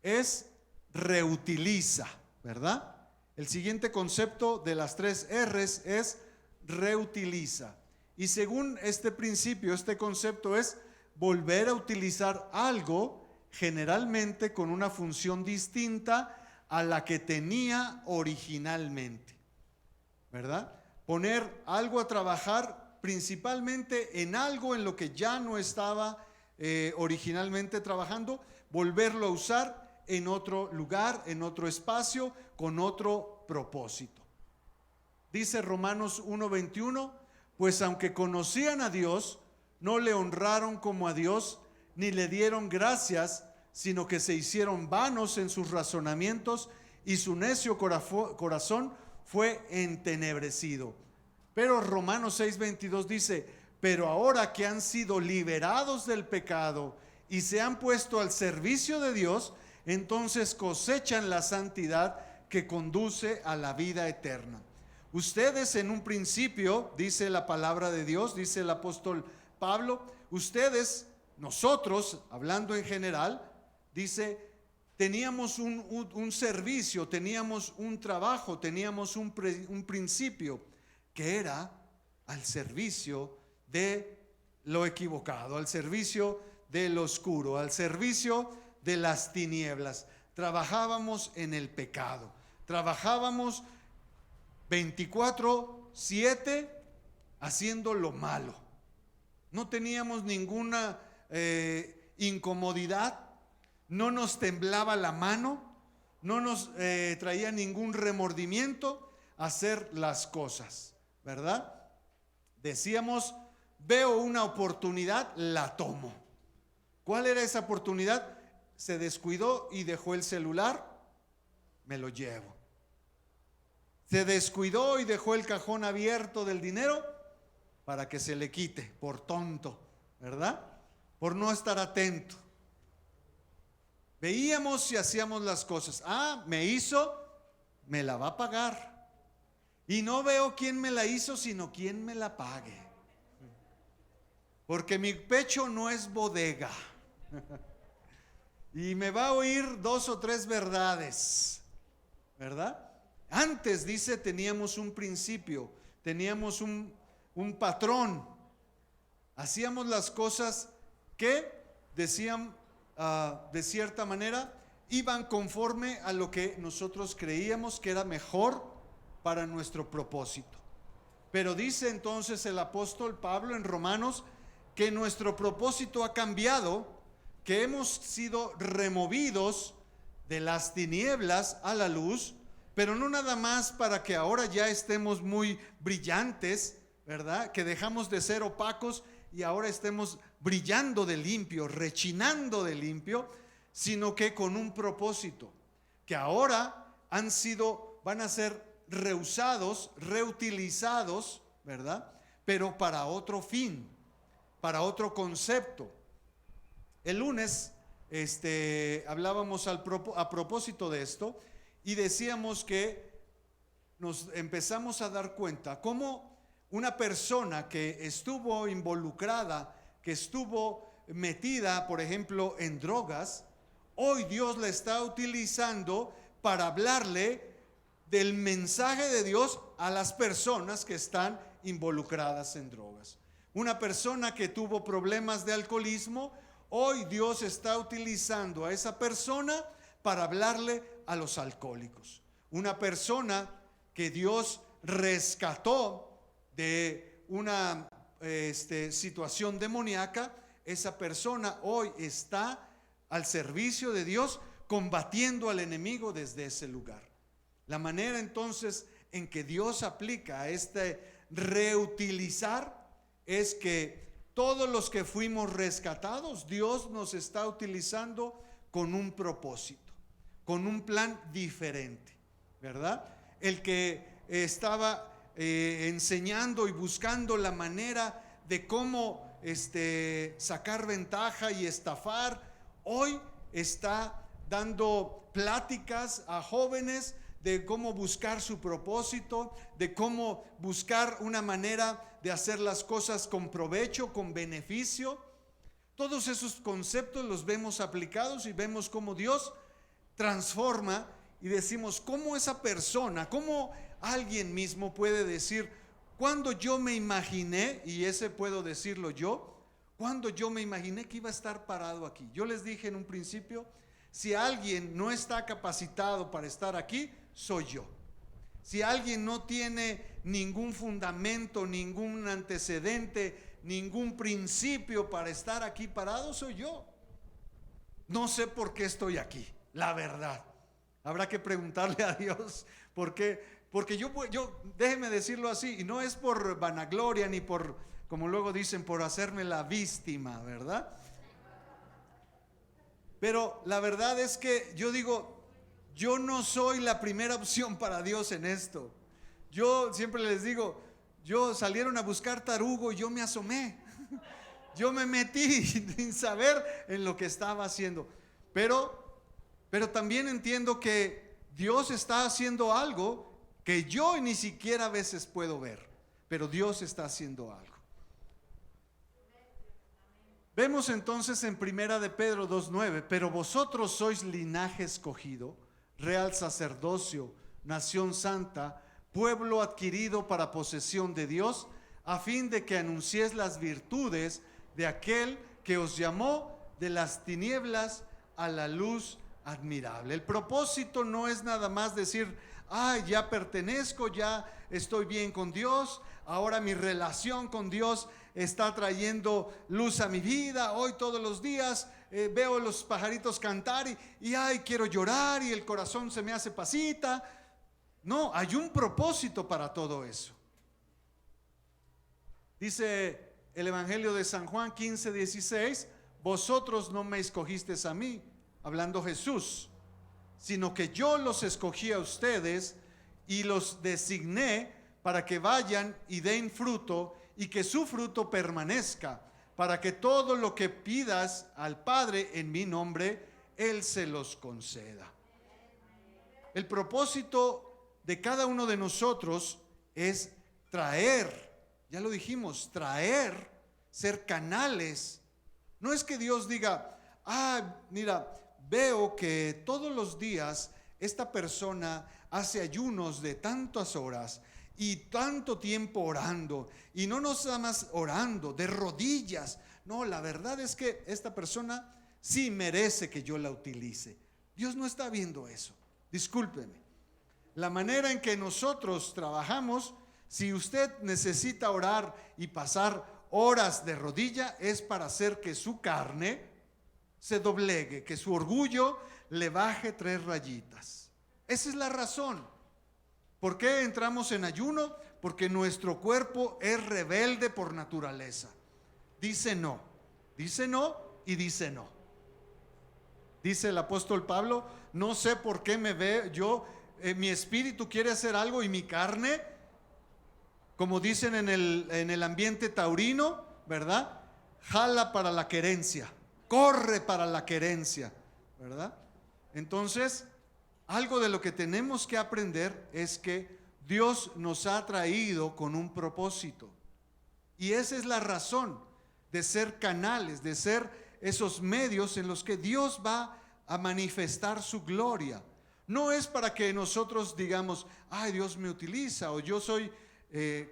es reutiliza, ¿verdad? El siguiente concepto de las 3 R's es reutiliza. Y según este principio, este concepto es volver a utilizar algo, generalmente con una función distinta a la que tenía originalmente, ¿verdad? Poner algo a trabajar principalmente en algo en lo que ya no estaba originalmente trabajando, volverlo a usar en otro lugar, en otro espacio, con otro propósito. Dice Romanos 1:21, pues aunque conocían a Dios, no le honraron como a Dios, ni le dieron gracias, sino que se hicieron vanos en sus razonamientos y su necio corazón fue entenebrecido. Pero Romanos 6:22 dice, pero ahora que han sido liberados del pecado y se han puesto al servicio de Dios, entonces cosechan la santidad que conduce a la vida eterna. Ustedes en un principio, dice la palabra de Dios, dice el apóstol Pablo, ustedes, nosotros, hablando en general, dice, teníamos un servicio, teníamos un trabajo, teníamos un principio que era al servicio de lo equivocado, al servicio de lo oscuro, al servicio de las tinieblas. Trabajábamos en el pecado, trabajábamos 24/7 haciendo lo malo. No teníamos ninguna incomodidad, no nos temblaba la mano, no nos traía ningún remordimiento hacer las cosas, ¿verdad? Decíamos, veo una oportunidad, la tomo. ¿Cuál era esa oportunidad? Se descuidó y dejó el celular, me lo llevo. Se descuidó y dejó el cajón abierto del dinero para que se le quite, por tonto, ¿verdad? Por no estar atento. Veíamos y hacíamos las cosas. Me hizo, me la va a pagar. Y no veo quién me la hizo, sino quién me la pague. Porque mi pecho no es bodega. Y me va a oír 2 o 3 verdades, ¿verdad? Antes, dice, teníamos un principio, teníamos un patrón. Hacíamos las cosas que decían de cierta manera, iban conforme a lo que nosotros creíamos que era mejor para nuestro propósito. Pero dice entonces el apóstol Pablo en Romanos que nuestro propósito ha cambiado, que hemos sido removidos de las tinieblas a la luz, pero no nada más para que ahora ya estemos muy brillantes, ¿verdad? Que dejamos de ser opacos y ahora estemos brillando de limpio, rechinando de limpio, sino que con un propósito, que ahora van a ser reusados, reutilizados, ¿verdad? Pero para otro fin, para otro concepto. El lunes hablábamos a propósito de esto y decíamos que nos empezamos a dar cuenta cómo una persona que estuvo involucrada, que estuvo metida, por ejemplo, en drogas, hoy Dios la está utilizando para hablarle del mensaje de Dios a las personas que están involucradas en drogas. Una persona que tuvo problemas de alcoholismo, hoy Dios está utilizando a esa persona para hablarle a los alcohólicos. Una persona que Dios rescató de una situación demoníaca, esa persona hoy está al servicio de Dios, combatiendo al enemigo desde ese lugar. La manera entonces en que Dios aplica a este reutilizar es que todos los que fuimos rescatados, Dios nos está utilizando con un propósito, con un plan diferente, ¿verdad? El que estaba enseñando y buscando la manera de cómo sacar ventaja y estafar, hoy está dando pláticas a jóvenes de cómo buscar su propósito, de cómo buscar una manera de hacer las cosas con provecho, con beneficio. Todos esos conceptos los vemos aplicados y vemos cómo Dios transforma, y decimos, ¿cómo esa persona, cómo alguien mismo puede decir, cuando yo me imaginé, y ese puedo decirlo yo, cuando yo me imaginé que iba a estar parado aquí? Yo les dije en un principio, si alguien no está capacitado para estar aquí, soy yo. Si alguien no tiene ningún fundamento, ningún antecedente, ningún principio para estar aquí parado, soy yo. No sé por qué estoy aquí, la verdad. Habrá que preguntarle a Dios por qué. Porque yo déjeme decirlo así, y no es por vanagloria ni por, como luego dicen, por hacerme la víctima, ¿verdad? Pero la verdad es que yo digo, yo no soy la primera opción para Dios en esto. Yo siempre les digo, salieron a buscar tarugo y yo me asomé. Yo me metí sin saber en lo que estaba haciendo. Pero también entiendo que Dios está haciendo algo que yo ni siquiera a veces puedo ver. Pero Dios está haciendo algo. Vemos entonces en Primera de Pedro 2:9, pero vosotros sois linaje escogido, real sacerdocio, nación santa, pueblo adquirido para posesión de Dios, a fin de que anunciéis las virtudes de aquel que os llamó de las tinieblas a la luz admirable. El propósito no es nada más decir, ya pertenezco, ya estoy bien con Dios, ahora mi relación con Dios está trayendo luz a mi vida. Hoy todos los días veo los pajaritos cantar y quiero llorar y el corazón se me hace pasita. No, hay un propósito para todo eso. Dice el Evangelio de San Juan 15:16, vosotros no me escogisteis a mí, hablando Jesús, sino que yo los escogí a ustedes y los designé para que vayan y den fruto y que su fruto permanezca, para que todo lo que pidas al Padre en mi nombre, Él se los conceda. El propósito de cada uno de nosotros es traer, ya lo dijimos, traer, ser canales. No es que Dios diga, mira, veo que todos los días esta persona hace ayunos de tantas horas y tanto tiempo orando, y no nos nada más orando de rodillas. No, la verdad es que esta persona sí merece que yo la utilice. Dios no está viendo eso. Discúlpeme. La manera en que nosotros trabajamos, si usted necesita orar y pasar horas de rodilla, es para hacer que su carne se doblegue, que su orgullo le baje 3 rayitas. Esa es la razón. ¿Por qué entramos en ayuno? Porque nuestro cuerpo es rebelde por naturaleza. Dice no y dice no. Dice el apóstol Pablo, no sé por qué me ve yo, mi espíritu quiere hacer algo y mi carne, como dicen en el ambiente taurino, ¿verdad? Jala para la querencia, corre para la querencia, ¿verdad? Entonces, algo de lo que tenemos que aprender es que Dios nos ha traído con un propósito. Y esa es la razón de ser canales, de ser esos medios en los que Dios va a manifestar su gloria. No es para que nosotros digamos, ay, Dios me utiliza, o yo soy,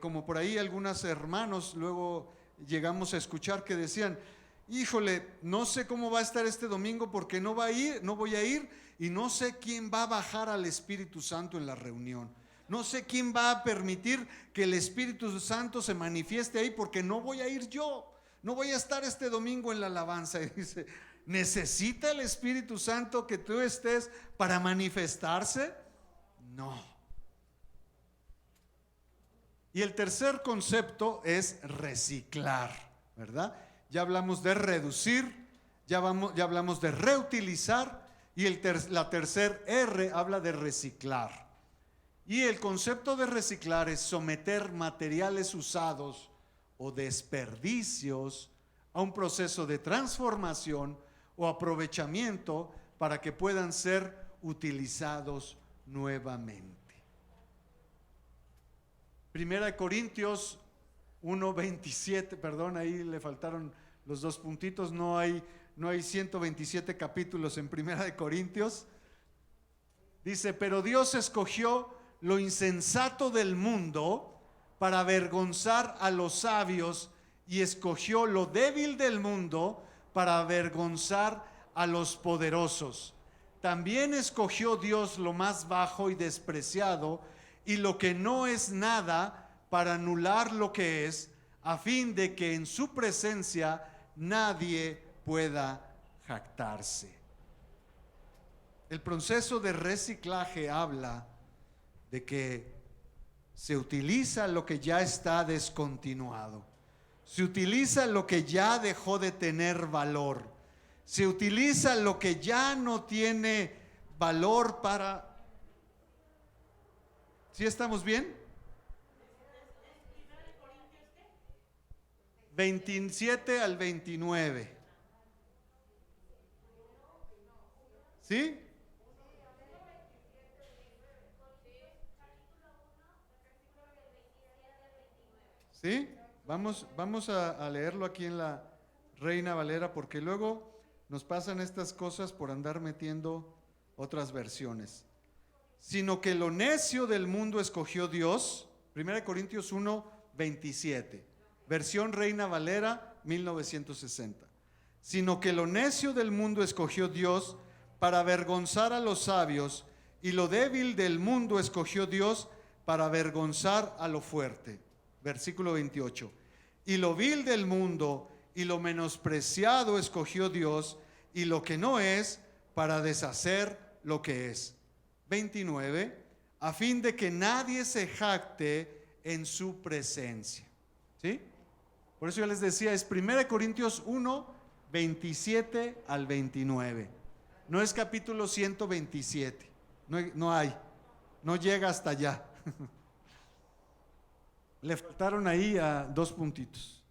como por ahí algunos hermanos luego llegamos a escuchar que decían, híjole, no sé cómo va a estar este domingo porque no voy a ir y no sé quién va a bajar al Espíritu Santo en la reunión. No sé quién va a permitir que el Espíritu Santo se manifieste ahí porque no voy a ir yo. No voy a estar este domingo en la alabanza. Y dice, ¿necesita el Espíritu Santo que tú estés para manifestarse? No. Y el tercer concepto es reciclar, ¿verdad? Ya hablamos de reducir, ya hablamos de reutilizar, y la tercer R habla de reciclar. Y el concepto de reciclar es someter materiales usados o desperdicios a un proceso de transformación o aprovechamiento para que puedan ser utilizados nuevamente. Primera de Corintios 1:27, perdón, ahí le faltaron los dos puntitos, no hay 127 capítulos en Primera de Corintios. Dice, pero Dios escogió lo insensato del mundo para avergonzar a los sabios, y escogió lo débil del mundo para avergonzar a los poderosos. También escogió Dios lo más bajo y despreciado, y lo que no es nada, para anular lo que es, a fin de que en su presencia nadie pueda jactarse. El proceso de reciclaje habla de que se utiliza lo que ya está descontinuado, se utiliza lo que ya dejó de tener valor, se utiliza lo que ya no tiene valor para... ¿Sí estamos bien? 27 al 29. ¿Sí? ¿Sí? Vamos a leerlo aquí en la Reina Valera, porque luego nos pasan estas cosas por andar metiendo otras versiones. Sino que lo necio del mundo escogió Dios, 1 Corintios 1:27, versión Reina Valera 1960. Sino que lo necio del mundo escogió Dios para avergonzar a los sabios, y lo débil del mundo escogió Dios para avergonzar a lo fuerte. Versículo 28. Y lo vil del mundo y lo menospreciado escogió Dios, y lo que no es, para deshacer lo que es. 29. A fin de que nadie se jacte en su presencia. ¿Sí? Por eso yo les decía, es 1 Corintios 1:27 al 29. No es capítulo 127. No llega hasta allá. Le faltaron ahí a dos puntitos.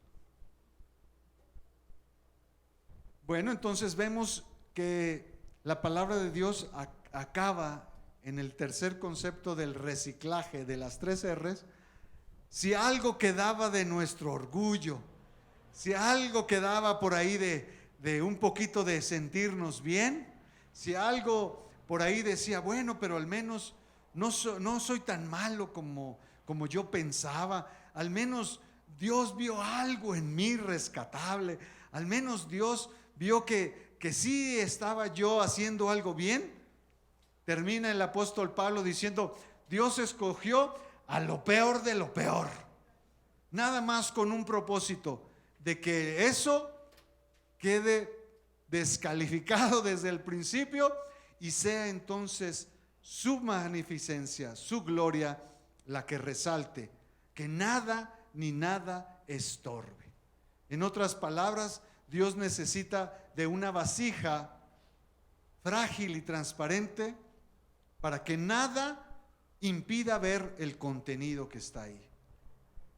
Bueno, entonces vemos que la palabra de Dios acaba en el tercer concepto del reciclaje de las tres R's. Si algo quedaba de nuestro orgullo, si algo quedaba por ahí de un poquito de sentirnos bien, si algo por ahí decía, bueno, pero al menos no soy tan malo como yo pensaba, al menos Dios vio algo en mí rescatable, al menos Dios vio que sí estaba yo haciendo algo bien. Termina el apóstol Pablo diciendo, Dios escogió a lo peor de lo peor, nada más con un propósito, de que eso quede descalificado desde el principio y sea entonces su magnificencia, su gloria, la que resalte, que nada ni nada estorbe. En otras palabras, Dios necesita de una vasija frágil y transparente para que nada impida ver el contenido que está ahí.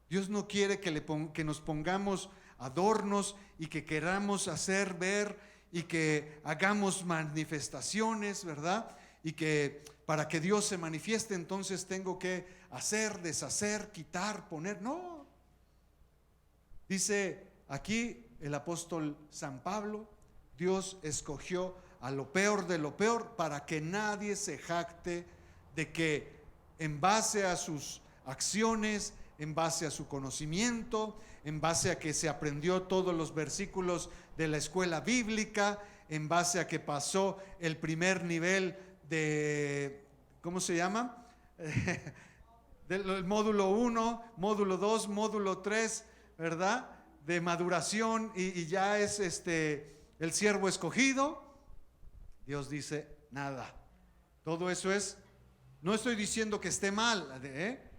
Dios no quiere que nos pongamos adornos y que queramos hacer ver y que hagamos manifestaciones, ¿verdad? y que para que Dios se manifieste entonces tengo que hacer, deshacer, quitar, poner. No. Dice aquí el apóstol San Pablo, Dios escogió a lo peor de lo peor para que nadie se jacte de que en base a sus acciones, en base a su conocimiento, en base a que se aprendió todos los versículos de la escuela bíblica, en base a que pasó el primer nivel de, ¿cómo se llama? Del módulo 1, módulo 2, módulo 3, ¿verdad? De maduración y ya es el siervo escogido. Dios dice nada. Todo eso es, no estoy diciendo que esté mal,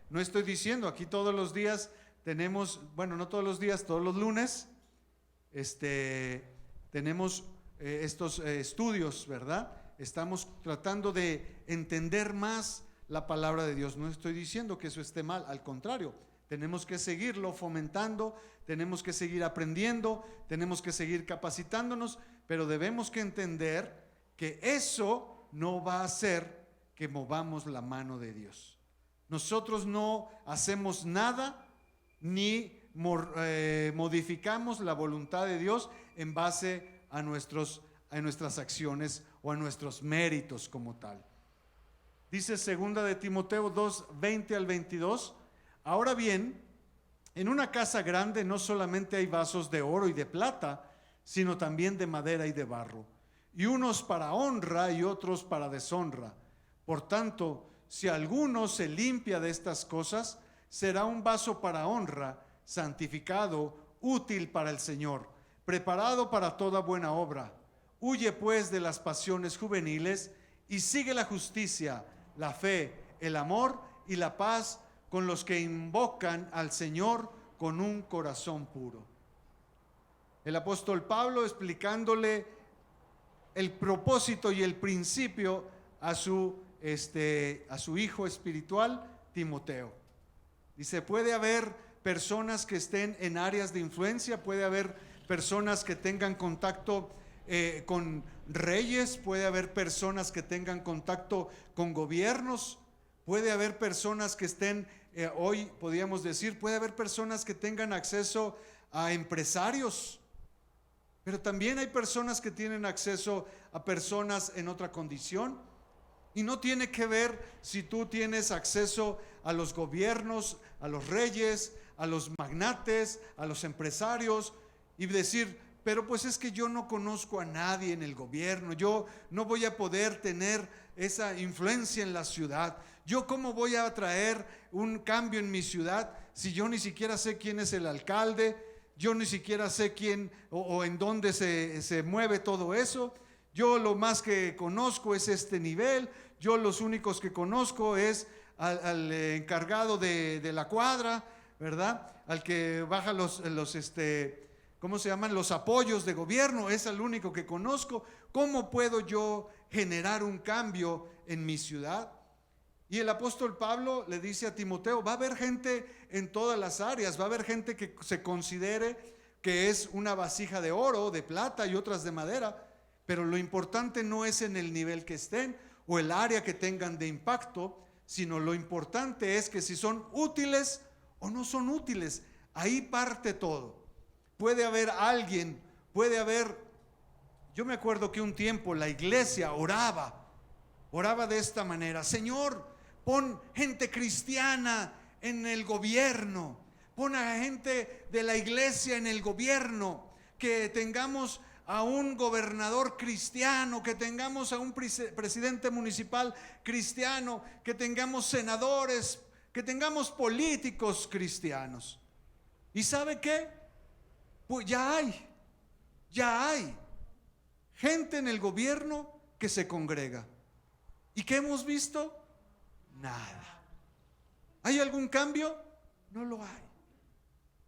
no estoy diciendo, aquí todos los días tenemos, bueno, no todos los días, todos los lunes, tenemos estos estudios, ¿verdad? Estamos tratando de entender más la palabra de Dios. No estoy diciendo que eso esté mal, al contrario, tenemos que seguirlo fomentando, tenemos que seguir aprendiendo, tenemos que seguir capacitándonos, pero debemos que entender que eso no va a hacer que movamos la mano de Dios. Nosotros no hacemos nada ni modificamos la voluntad de Dios en base a nuestras acciones o a nuestros méritos como tal. Dice segunda de Timoteo 2, 20 al 22, ahora bien, en una casa grande no solamente hay vasos de oro y de plata, sino también de madera y de barro, y unos para honra y otros para deshonra. Por tanto, si alguno se limpia de estas cosas, será un vaso para honra, santificado, útil para el Señor, preparado para toda buena obra. Huye pues de las pasiones juveniles y sigue la justicia, la fe, el amor y la paz con los que invocan al Señor con un corazón puro. El apóstol Pablo explicándole el propósito y el principio a su hijo espiritual Timoteo. Dice, puede haber personas que estén en áreas de influencia, puede haber personas que tengan contacto con reyes, puede haber personas que tengan contacto con gobiernos, puede haber personas que estén, hoy podríamos decir, puede haber personas que tengan acceso a empresarios, pero también hay personas que tienen acceso a personas en otra condición. Y no tiene que ver si tú tienes acceso a los gobiernos, a los reyes, a los magnates, a los empresarios, y decir, pero pues es que yo no conozco a nadie en el gobierno, yo no voy a poder tener esa influencia en la ciudad. Yo cómo voy a traer un cambio en mi ciudad si yo ni siquiera sé quién es el alcalde, yo ni siquiera sé quién o en dónde se mueve todo eso. Yo lo más que conozco es este nivel. Yo los únicos que conozco es al encargado de la cuadra, ¿verdad? Al que baja ¿cómo se llaman? Los apoyos de gobierno, es el único que conozco. ¿Cómo puedo yo generar un cambio en mi ciudad? Y el apóstol Pablo le dice a Timoteo, va a haber gente en todas las áreas, va a haber gente que se considere que es una vasija de oro, de plata y otras de madera, pero lo importante no es en el nivel que estén o el área que tengan de impacto, sino lo importante es que si son útiles o no son útiles. Ahí parte todo. Puede haber alguien, yo me acuerdo que un tiempo la iglesia oraba de esta manera: Señor, pon gente cristiana en el gobierno, pon a gente de la iglesia en el gobierno, que tengamos a un gobernador cristiano, que tengamos a un presidente municipal cristiano, que tengamos senadores, que tengamos políticos cristianos. ¿Y sabe qué? Pues ya hay gente en el gobierno que se congrega. ¿Y qué hemos visto? Nada. ¿Hay algún cambio? No lo hay.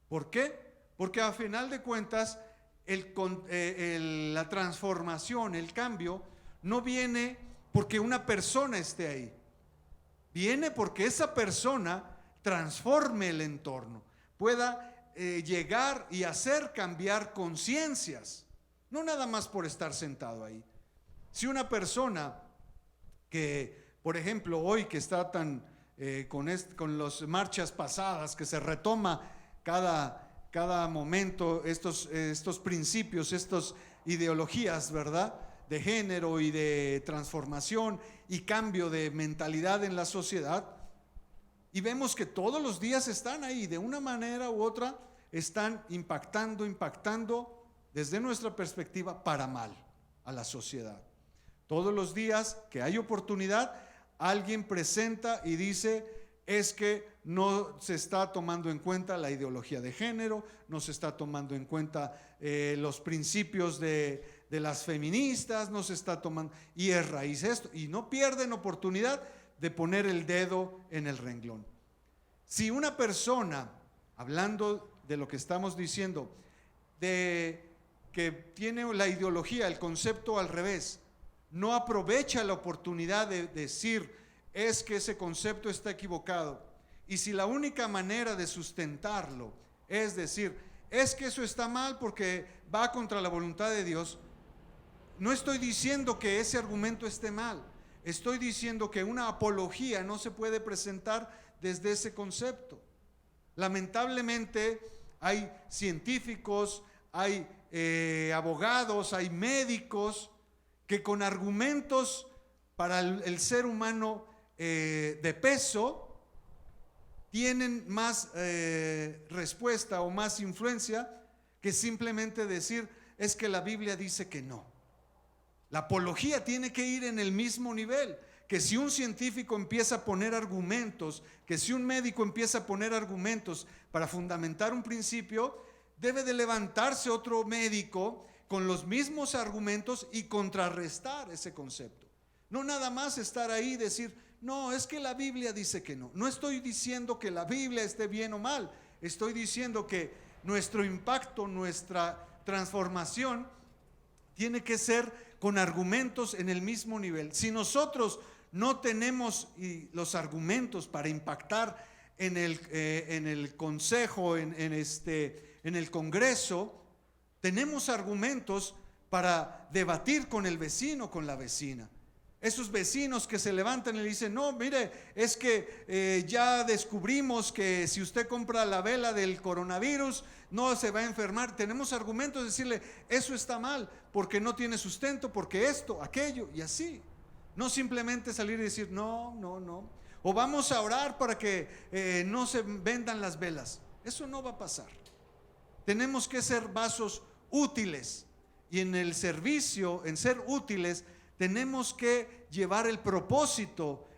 ¿Por qué? Porque a final de cuentas la transformación, el cambio, no viene porque una persona esté ahí. Viene porque esa persona transforme el entorno, pueda llegar y hacer cambiar conciencias, no nada más por estar sentado ahí. Si una persona que, por ejemplo, hoy que está tan con las marchas pasadas, que se retoma cada momento estos principios, estas ideologías, ¿verdad?, de género y de transformación y cambio de mentalidad en la sociedad. Y vemos que todos los días están ahí, de una manera u otra, están impactando desde nuestra perspectiva para mal a la sociedad. Todos los días que hay oportunidad, alguien presenta y dice: es que no se está tomando en cuenta la ideología de género, no se está tomando en cuenta los principios de las feministas, no se está tomando, y es raíz esto, y no pierden oportunidad de poner el dedo en el renglón. Si una persona, hablando de lo que estamos diciendo, de que tiene la ideología, el concepto al revés, no aprovecha la oportunidad de decir: es que ese concepto está equivocado, y si la única manera de sustentarlo es decir: es que eso está mal porque va contra la voluntad de Dios, no estoy diciendo que ese argumento esté mal, estoy diciendo que una apología no se puede presentar desde ese concepto. Lamentablemente hay científicos, hay abogados, hay médicos que con argumentos para el ser humano de peso tienen más respuesta o más influencia que simplemente decir: es que la Biblia dice que no. La apología tiene que ir en el mismo nivel, que si un científico empieza a poner argumentos, que si un médico empieza a poner argumentos para fundamentar un principio, debe de levantarse otro médico con los mismos argumentos y contrarrestar ese concepto. No nada más estar ahí y decir: no, es que la Biblia dice que no. No estoy diciendo que la Biblia esté bien o mal, estoy diciendo que nuestro impacto, nuestra transformación tiene que ser con argumentos en el mismo nivel. Si nosotros no tenemos los argumentos para impactar en el consejo, en el Congreso, tenemos argumentos para debatir con el vecino, con la vecina. Esos vecinos que se levantan y le dicen: no, mire, es que ya descubrimos que si usted compra la vela del coronavirus no se va a enfermar. Tenemos argumentos de decirle: eso está mal porque no tiene sustento, porque esto, aquello y así. No simplemente salir y decir: no. O vamos a orar para que no se vendan las velas. Eso no va a pasar. Tenemos que ser vasos útiles, y en el servicio, en ser útiles, tenemos que llevar el propósito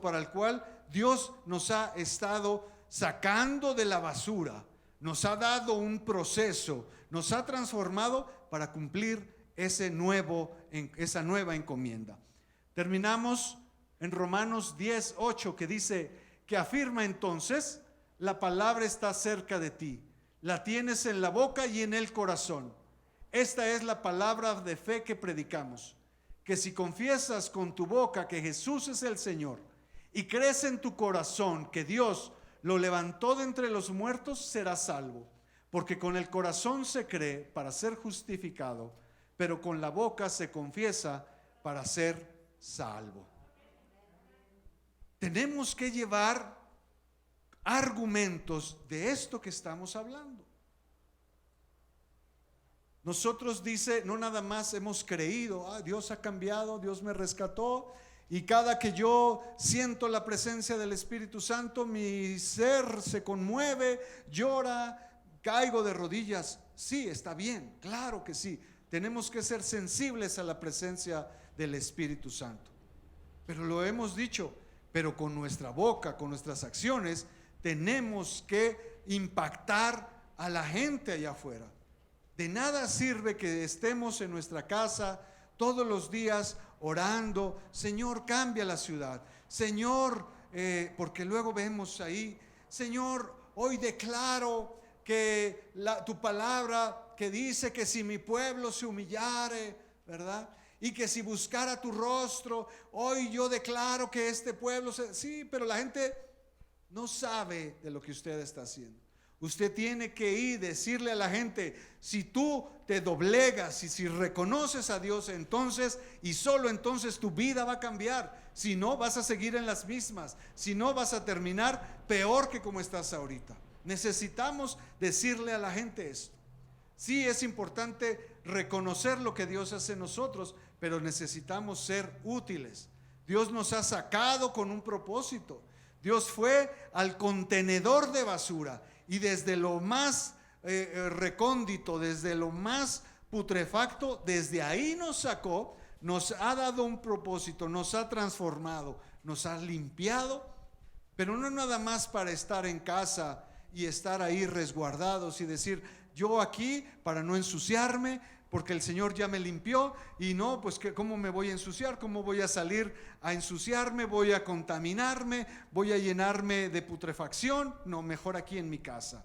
para el cual Dios nos ha estado sacando de la basura, nos ha dado un proceso, nos ha transformado para cumplir esa nueva encomienda. Terminamos en Romanos 10:8, que dice, que afirma entonces: la palabra está cerca de ti, la tienes en la boca y en el corazón. Esta es la palabra de fe que predicamos, que si confiesas con tu boca que Jesús es el Señor y crees en tu corazón que Dios lo levantó de entre los muertos, serás salvo. Porque con el corazón se cree para ser justificado, pero con la boca se confiesa para ser salvo. Tenemos que llevar argumentos de esto que estamos hablando. Nosotros, dice, no nada más hemos creído: Dios ha cambiado, Dios me rescató, y cada que yo siento la presencia del Espíritu Santo, mi ser se conmueve, llora, caigo de rodillas. Sí, está bien, claro que sí. Tenemos que ser sensibles a la presencia del Espíritu Santo. Pero lo hemos dicho, pero con nuestra boca, con nuestras acciones, tenemos que impactar a la gente allá afuera. De nada sirve que estemos en nuestra casa todos los días orando: Señor, cambia la ciudad. Señor, porque luego vemos ahí: Señor, hoy declaro que tu palabra que dice que si mi pueblo se humillare, ¿verdad?, y que si buscara tu rostro, hoy yo declaro que este pueblo sí, pero la gente no sabe de lo que usted está haciendo. Usted tiene que ir, decirle a la gente, si tú te doblegas y si reconoces a Dios, entonces y solo entonces tu vida va a cambiar. Si no, vas a seguir en las mismas. Si no, vas a terminar peor que como estás ahorita. Necesitamos decirle a la gente esto. Sí, es importante reconocer lo que Dios hace en nosotros, pero necesitamos ser útiles. Dios nos ha sacado con un propósito. Dios fue al contenedor de basura y desde lo más recóndito, desde lo más putrefacto, desde ahí nos sacó, nos ha dado un propósito, nos ha transformado, nos ha limpiado, pero no nada más para estar en casa y estar ahí resguardados y decir, yo aquí para no ensuciarme, porque el Señor ya me limpió, y no, pues ¿cómo me voy a ensuciar? ¿Cómo voy a salir a ensuciarme? ¿Voy a contaminarme? ¿Voy a llenarme de putrefacción? No, mejor aquí en mi casa.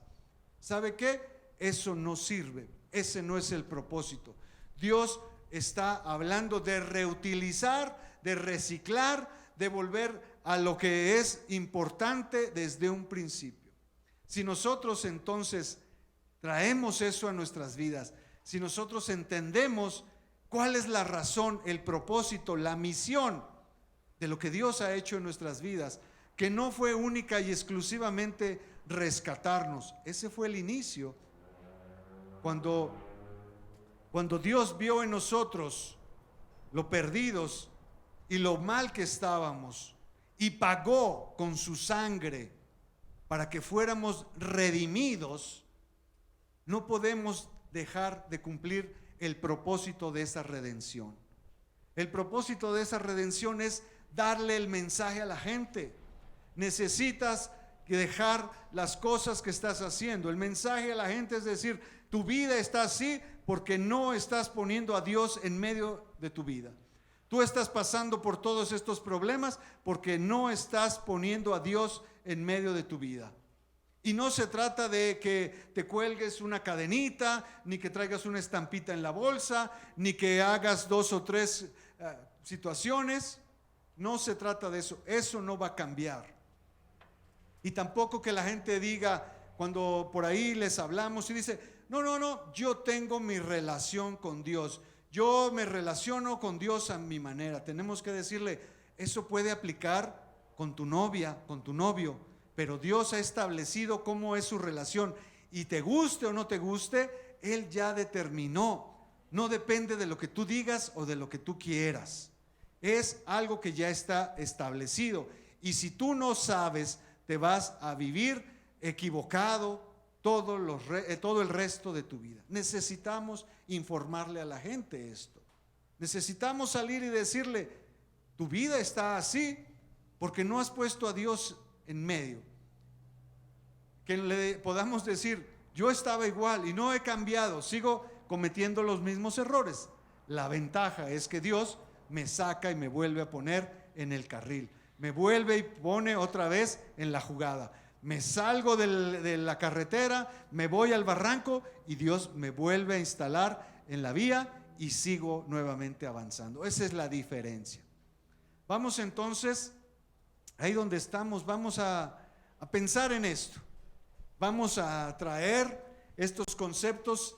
¿Sabe qué? Eso no sirve, ese no es el propósito. Dios está hablando de reutilizar, de reciclar, de volver a lo que es importante desde un principio. Si nosotros entonces traemos eso a nuestras vidas, si nosotros entendemos cuál es la razón, el propósito, la misión de lo que Dios ha hecho en nuestras vidas, que no fue única y exclusivamente rescatarnos. Ese fue el inicio. Cuando Dios vio en nosotros lo perdidos y lo mal que estábamos, y pagó con su sangre para que fuéramos redimidos, no podemos dejar de cumplir el propósito de esa redención. El propósito de esa redención es darle el mensaje a la gente. Necesitas dejar las cosas que estás haciendo. El mensaje a la gente es decir, tu vida está así porque no estás poniendo a Dios en medio de tu vida. Tú estás pasando por todos estos problemas porque no estás poniendo a Dios en medio de tu vida. Y no se trata de que te cuelgues una cadenita, ni que traigas una estampita en la bolsa, ni que hagas 2 o 3 situaciones. No se trata de eso. Eso no va a cambiar. Y tampoco que la gente diga, cuando por ahí les hablamos y dice, no, yo tengo mi relación con Dios. Yo me relaciono con Dios a mi manera. Tenemos que decirle, eso puede aplicar con tu novia, con tu novio, pero Dios ha establecido cómo es su relación, y te guste o no te guste, Él ya determinó. No depende de lo que tú digas o de lo que tú quieras. Es algo que ya está establecido, y si tú no sabes, te vas a vivir equivocado todo el resto de tu vida. Necesitamos informarle a la gente esto. Necesitamos salir y decirle, tu vida está así porque no has puesto a Dios en medio. Que le podamos decir, yo estaba igual y no he cambiado, sigo cometiendo los mismos errores. La ventaja es que Dios me saca y me vuelve a poner en el carril, me vuelve y pone otra vez en la jugada. Me salgo de la carretera, me voy al barranco y Dios me vuelve a instalar en la vía y sigo nuevamente avanzando. Esa es la diferencia. Vamos entonces, ahí donde estamos, vamos a pensar en esto. Vamos a traer estos conceptos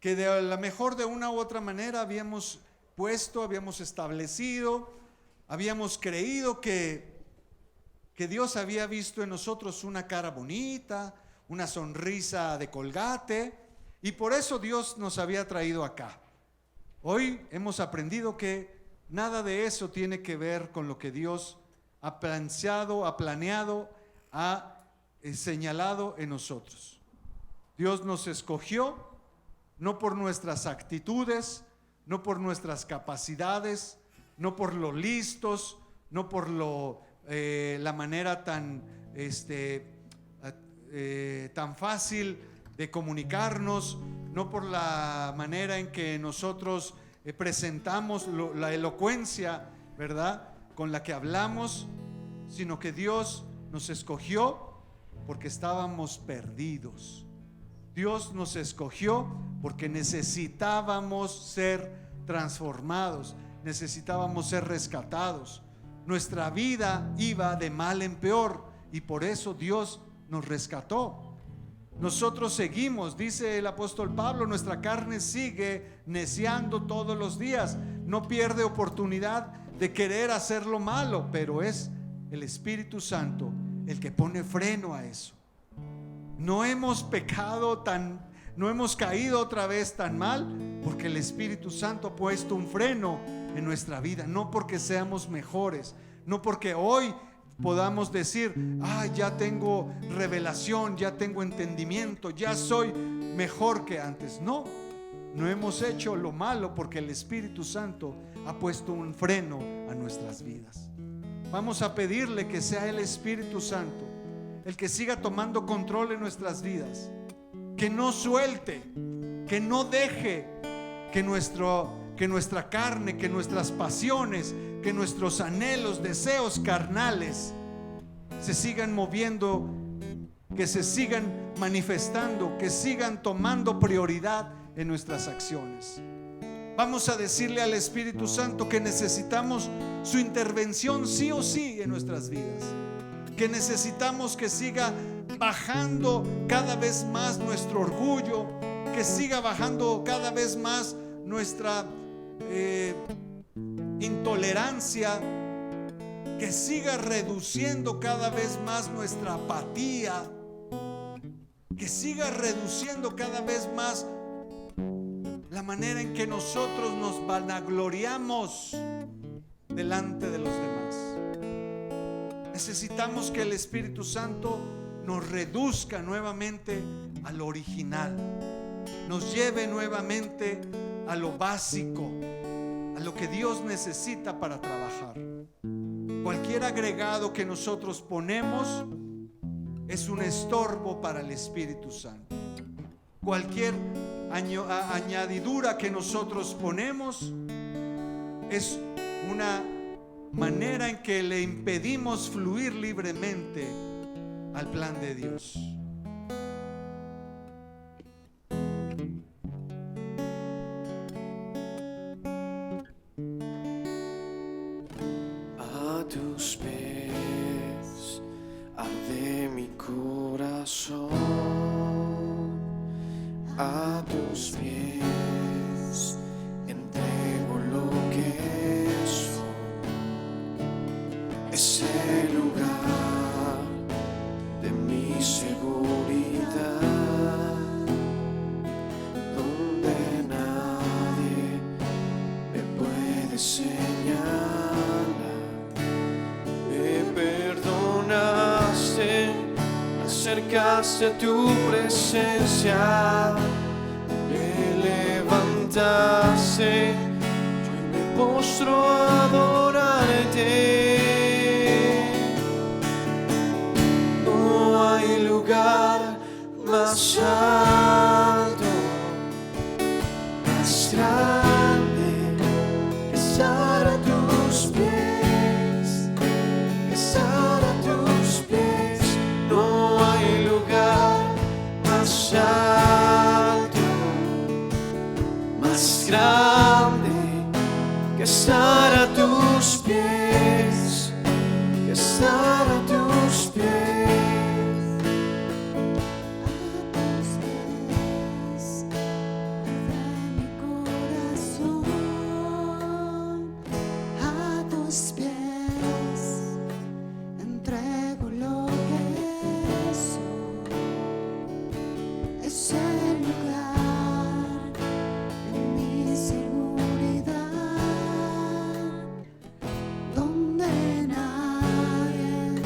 que de la mejor de una u otra manera habíamos puesto, habíamos establecido, habíamos creído que Dios había visto en nosotros una cara bonita, una sonrisa de Colgate, y por eso Dios nos había traído acá. Hoy hemos aprendido que nada de eso tiene que ver con lo que Dios ha planteado, ha planeado, ha señalado en nosotros. Dios nos escogió no por nuestras actitudes, no por nuestras capacidades, no por lo listos, no por la manera tan fácil de comunicarnos, no por la manera en que nosotros presentamos la elocuencia, ¿verdad?, con la que hablamos, sino que Dios nos escogió porque estábamos perdidos. Dios nos escogió porque necesitábamos ser transformados, necesitábamos ser rescatados. Nuestra vida iba de mal en peor y por eso Dios nos rescató. Nosotros seguimos, dice el apóstol Pablo, nuestra carne sigue neciando todos los días, no pierde oportunidad de querer hacer lo malo, pero es el Espíritu Santo el que pone freno a eso. No hemos pecado no hemos caído otra vez tan mal porque el Espíritu Santo ha puesto un freno en nuestra vida, no porque seamos mejores, no porque hoy podamos decir, ya tengo revelación, ya tengo entendimiento, ya soy mejor que antes. No hemos hecho lo malo porque el Espíritu Santo ha puesto un freno a nuestras vidas. Vamos a pedirle que sea el Espíritu Santo el que siga tomando control en nuestras vidas, que no suelte, que no deje que nuestra carne, que nuestras pasiones, que nuestros anhelos, deseos carnales se sigan moviendo, que se sigan manifestando, que sigan tomando prioridad en nuestras acciones. Vamos a decirle al Espíritu Santo que necesitamos su intervención sí o sí en nuestras vidas, que necesitamos que siga bajando cada vez más nuestro orgullo, que siga bajando cada vez más nuestra intolerancia, que siga reduciendo cada vez más nuestra apatía, que siga reduciendo cada vez más la manera en que nosotros nos vanagloriamos delante de los demás. Necesitamos que el Espíritu Santo nos reduzca nuevamente a lo original, nos lleve nuevamente a lo básico, a lo que Dios necesita para trabajar. Cualquier agregado que nosotros ponemos es un estorbo para el Espíritu Santo. Cualquier añadidura que nosotros ponemos es una manera en que le impedimos fluir libremente al plan de Dios. A tus pies arde mi corazón, a tus pies entrego lo que soy. Es el lugar de mi seguridad, donde nadie me puede señalar. Me perdonaste, acercaste a tu presencia, me levantaste, yo me postro a adorarte. No hay lugar más alto, más grande que estar a tus pies, que estar a tus pies. No hay lugar más alto, más grande que estar a tus pies, que estar a tus pies. Donde nadie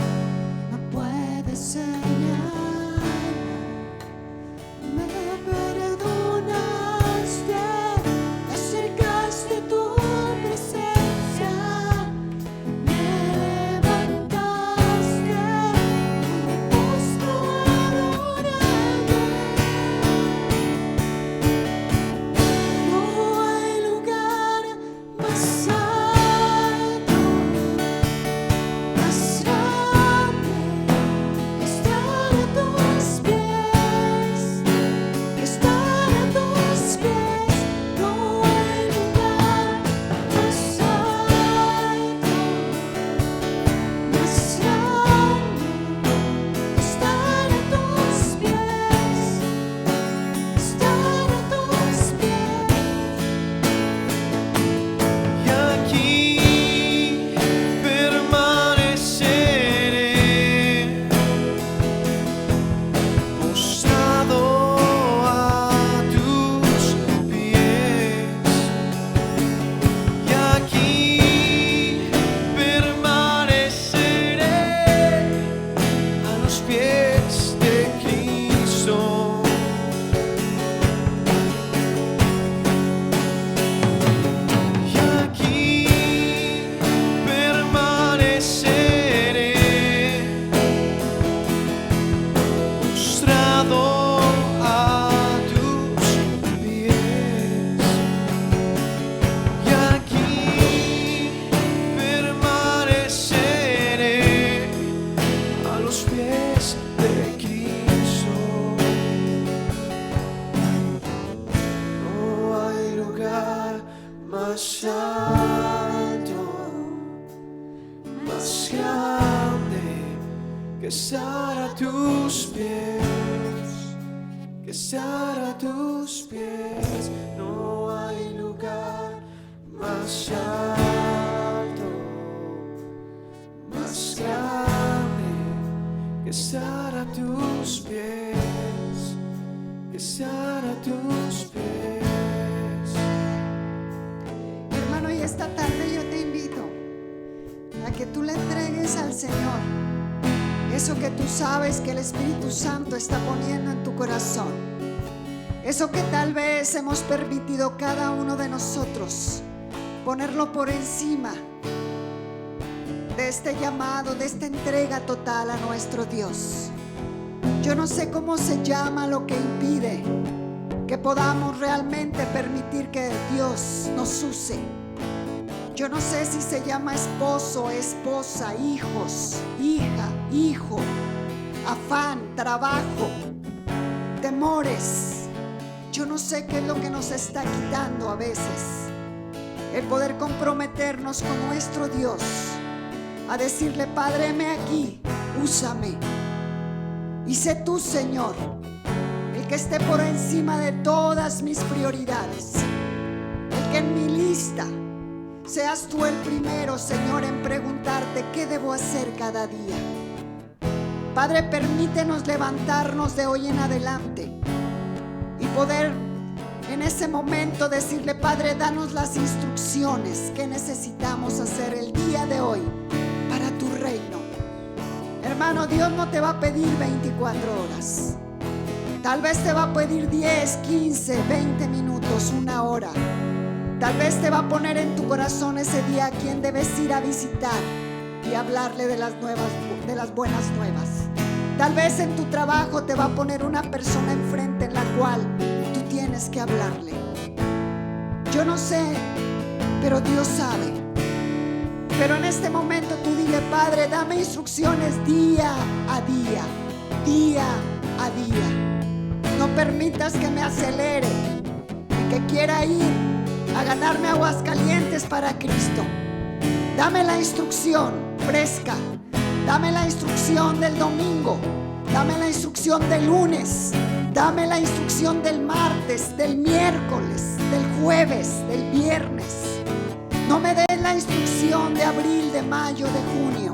pies, que estar a tus pies. No hay lugar más alto, más grande, que estar a tus pies, que estar a tus pies. Hermano, y esta tarde yo te invito a que tú le entregues al Señor eso que tú sabes que el Espíritu Santo está poniendo en tu corazón. Eso que tal vez hemos permitido cada uno de nosotros ponerlo por encima de este llamado, de esta entrega total a nuestro Dios. Yo no sé cómo se llama lo que impide que podamos realmente permitir que Dios nos use. Yo no sé si se llama esposo, esposa, hijos, hija, hijo, afán, trabajo, temores. Yo no sé qué es lo que nos está quitando a veces el poder comprometernos con nuestro Dios a decirle: Padre, heme aquí, úsame. Y sé tú, Señor, el que esté por encima de todas mis prioridades, el que en mi lista seas tú el primero, Señor, en preguntarte qué debo hacer cada día. Padre, permítenos levantarnos de hoy en adelante y poder en ese momento decirle: Padre, danos las instrucciones que necesitamos hacer el día de hoy para tu reino. Hermano, Dios no te va a pedir 24 horas. Tal vez te va a pedir 10, 15, 20 minutos, una hora. Tal vez te va a poner en tu corazón ese día a quien debes ir a visitar y hablarle de las buenas nuevas. Tal vez en tu trabajo te va a poner una persona enfrente en la cual tú tienes que hablarle. Yo no sé, pero Dios sabe. Pero en este momento tú dile: Padre, dame instrucciones día a día, día a día. No permitas que me acelere y que quiera ir a ganarme Aguascalientes para Cristo. Dame la instrucción fresca, dame la instrucción del domingo, dame la instrucción del lunes, dame la instrucción del martes, del miércoles, del jueves, del viernes. No me des la instrucción de abril, de mayo, de junio.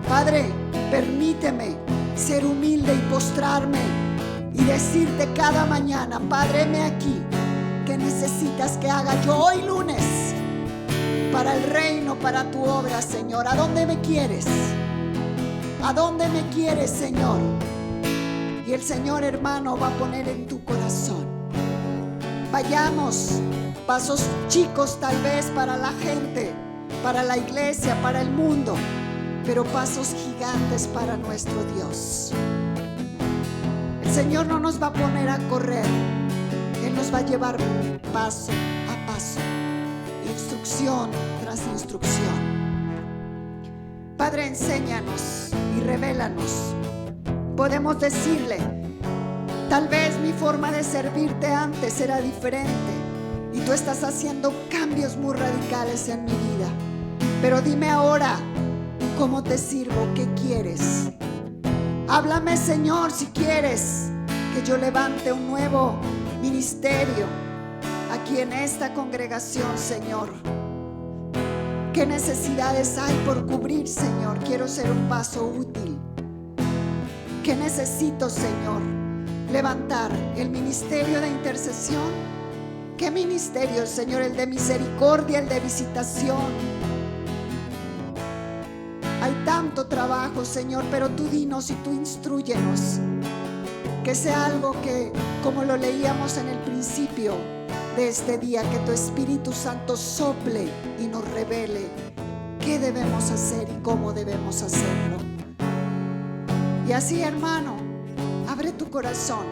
Padre, permíteme ser humilde y postrarme y decirte cada mañana: Padre, heme aquí. ¿Qué necesitas que haga yo hoy lunes para el reino, para tu obra, Señor? ¿A dónde me quieres? ¿A dónde me quieres, Señor? Y el Señor, hermano, va a poner en tu corazón. Vayamos, pasos chicos tal vez para la gente, para la iglesia, para el mundo, pero pasos gigantes para nuestro Dios. El Señor no nos va a poner a correr. Él nos va a llevar paso a paso, instrucción tras instrucción. Padre, enséñanos y revélanos. Podemos decirle: tal vez mi forma de servirte antes era diferente y tú estás haciendo cambios muy radicales en mi vida. Pero dime ahora, ¿cómo te sirvo? ¿Qué quieres? Háblame, Señor, si quieres que yo levante un nuevo ministerio aquí en esta congregación, Señor. ¿Qué necesidades hay por cubrir, Señor? Quiero ser un vaso útil. ¿Qué necesito, Señor? Levantar el ministerio de intercesión. ¿Qué ministerio, Señor? El de misericordia, el de visitación. Hay tanto trabajo, Señor, pero tú dinos y tú instrúyenos. Que sea algo que, como lo leíamos en el principio de este día, que tu Espíritu Santo sople y nos revele qué debemos hacer y cómo debemos hacerlo. Y así, hermano, abre tu corazón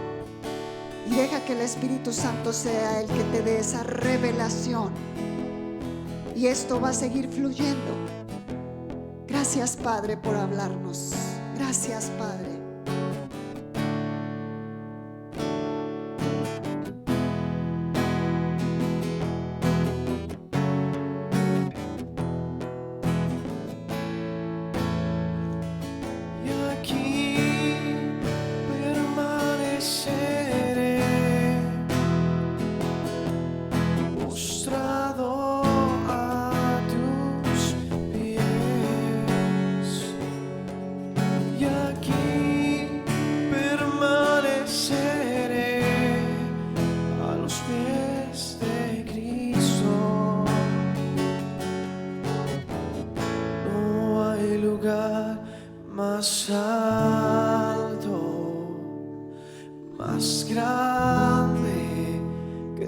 y deja que el Espíritu Santo sea el que te dé esa revelación. Y esto va a seguir fluyendo. Gracias, Padre, por hablarnos. Gracias, Padre.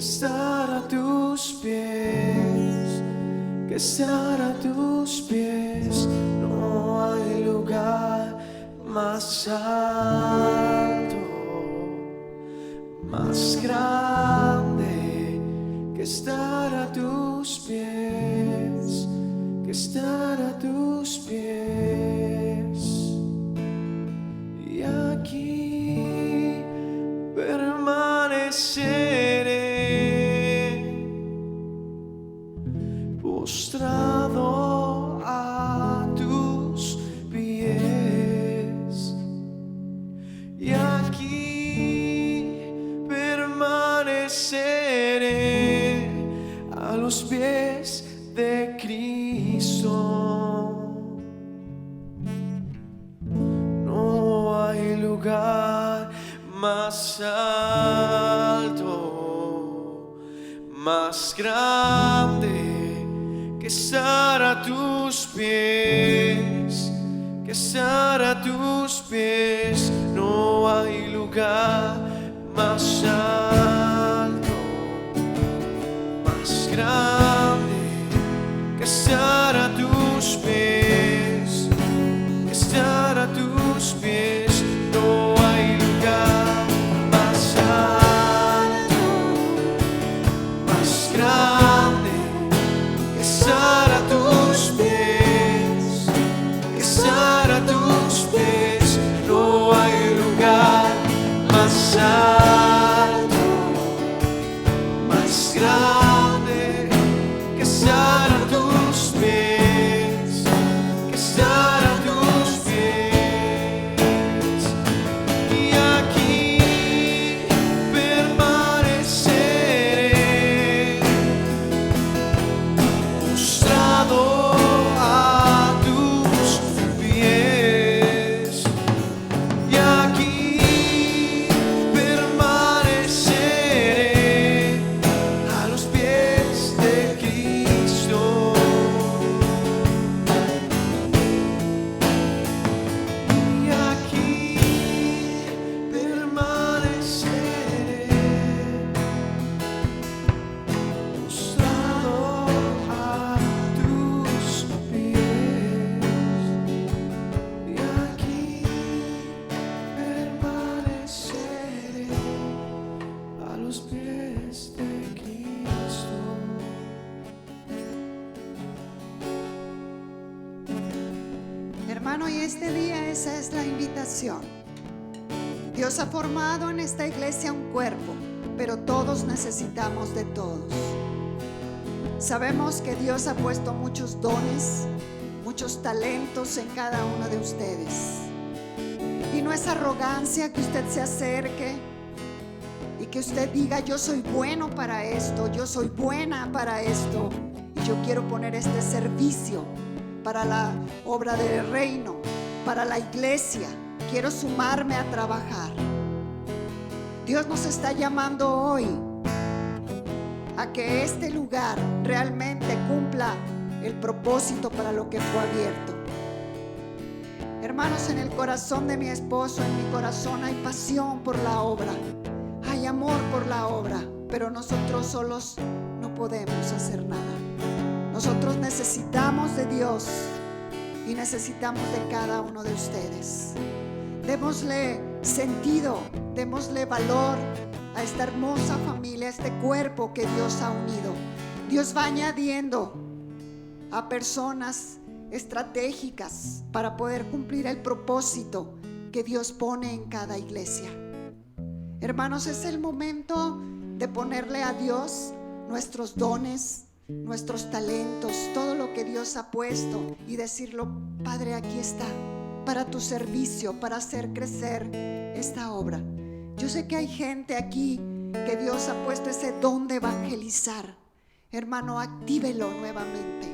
estar a tus pies, que estar a tus pies. No hay lugar más alto, más grande, que estar a tus pies, que estar a tus pies. Y aquí permaneceré, postrado a tus pies. Y aquí permaneceré a los pies de Cristo. No hay lugar más alto, más grande, que estar a tus pies, que estar a tus pies. No hay lugar más alto, más grande, que estar a tus pies, que estar a tus pies. No hay lugar más alto, más grande, que estar a tus pies, que estar a tus pies. No hay lugar más alto, más grande, que estar a tus pies, que estar a tus pies. Y aquí permaneceré, postrado a tus pies. Y aquí permaneceré a los pies de Cristo. Y aquí permaneceré, postrado a tus pies. Y aquí permaneceré a los pies de Cristo. Hermano, y este día esa es la invitación. Dios ha formado en esta iglesia un cuerpo, pero todos necesitamos de todos. Sabemos que Dios ha puesto muchos dones, muchos talentos en cada uno de ustedes. Y no es arrogancia que usted se acerque y que usted diga: yo soy bueno para esto, yo soy buena para esto, y yo quiero poner este servicio para la obra del reino, para la iglesia. Quiero sumarme a trabajar. Dios nos está llamando hoy a que este lugar realmente cumpla el propósito para lo que fue abierto. Hermanos, en el corazón de mi esposo, en mi corazón hay pasión por la obra, hay amor por la obra, pero nosotros solos no podemos hacer nada. Nosotros necesitamos de Dios y necesitamos de cada uno de ustedes. Démosle sentido, démosle valor a esta hermosa familia, a este cuerpo que Dios ha unido. Dios va añadiendo a personas estratégicas para poder cumplir el propósito que Dios pone en cada iglesia. Hermanos, es el momento de ponerle a Dios nuestros dones, nuestros talentos, todo lo que Dios ha puesto, y decirlo: Padre, aquí está, para tu servicio, para hacer crecer esta obra. Yo sé que hay gente aquí que Dios ha puesto ese don de evangelizar. Hermano, actívelo nuevamente.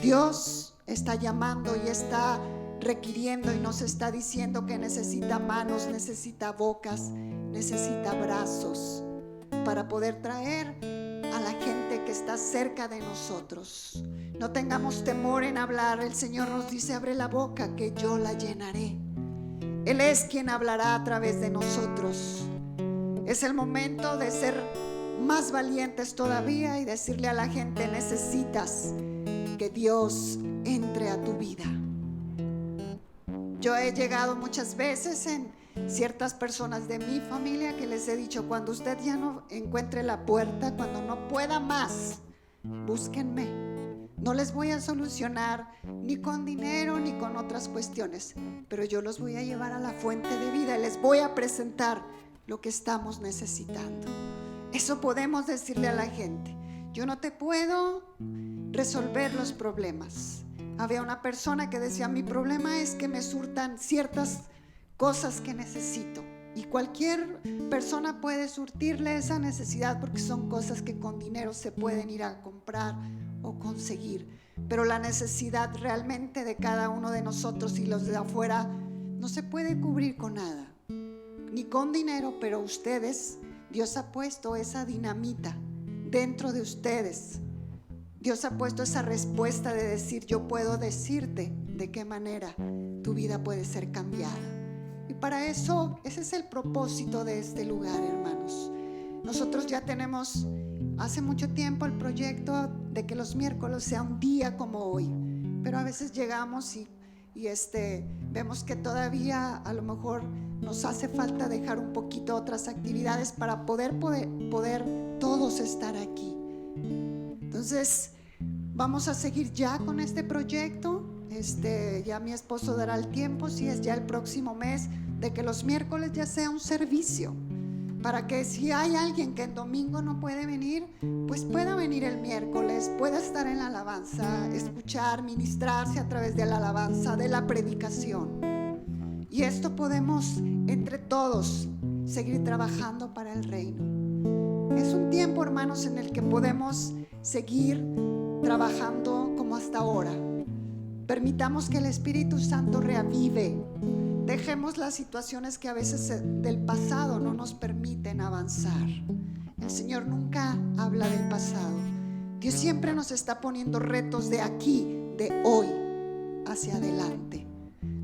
Dios está llamando y está requiriendo y nos está diciendo que necesita manos, necesita bocas, necesita brazos para poder traer a la gente que está cerca de nosotros. No tengamos temor en hablar. El Señor nos dice: abre la boca que yo la llenaré. Él es quien hablará a través de nosotros. Es el momento de ser más valientes todavía y decirle a la gente: necesitas que Dios entre a tu vida. Yo he llegado muchas veces en ciertas personas de mi familia que les he dicho: cuando usted ya no encuentre la puerta, cuando no pueda más, búsquenme. No les voy a solucionar ni con dinero ni con otras cuestiones, pero yo los voy a llevar a la fuente de vida y les voy a presentar lo que estamos necesitando. Eso podemos decirle a la gente. Yo no te puedo resolver los problemas. Había una persona que decía: mi problema es que me surtan ciertas cosas que necesito. Y cualquier persona puede surtirle esa necesidad porque son cosas que con dinero se pueden ir a comprar o conseguir. Pero la necesidad realmente de cada uno de nosotros y los de afuera no se puede cubrir con nada, ni con dinero. Pero ustedes, Dios ha puesto esa dinamita dentro de ustedes. Dios ha puesto esa respuesta de decir: yo puedo decirte de qué manera tu vida puede ser cambiada. Y para eso, ese es el propósito de este lugar, hermanos. Nosotros ya tenemos hace mucho tiempo el proyecto de que los miércoles sea un día como hoy, pero a veces llegamos y vemos que todavía a lo mejor nos hace falta dejar un poquito otras actividades para poder todos estar aquí. Entonces vamos a seguir ya con este proyecto. Ya mi esposo dará el tiempo, si es ya el próximo mes, de que los miércoles ya sea un servicio, para que si hay alguien que en domingo no puede venir, pues pueda venir el miércoles, pueda estar en la alabanza, escuchar, ministrarse a través de la alabanza, de la predicación. Y esto podemos entre todos seguir trabajando para el reino. Es un tiempo, hermanos, en el que podemos seguir trabajando como hasta ahora. Permitamos que el Espíritu Santo reavive. Dejemos las situaciones que a veces del pasado no nos permiten avanzar. El Señor nunca habla del pasado. Dios siempre nos está poniendo retos de aquí, de hoy, hacia adelante.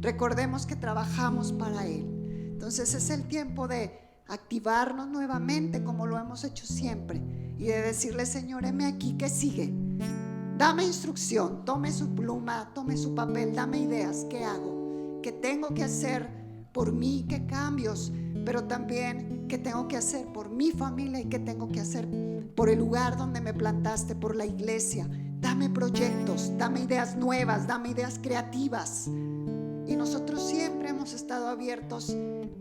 Recordemos que trabajamos para Él. Entonces es el tiempo de activarnos nuevamente como lo hemos hecho siempre y de decirle: Señor, heme aquí, ¿qué sigue? Dame instrucción, tome su pluma, tome su papel, dame ideas, ¿qué hago? ¿Qué tengo que hacer por mí? ¿Qué cambios? Pero también, ¿qué tengo que hacer por mi familia? ¿Y qué tengo que hacer por el lugar donde me plantaste, por la iglesia? Dame proyectos, dame ideas nuevas, dame ideas creativas. Y nosotros siempre hemos estado abiertos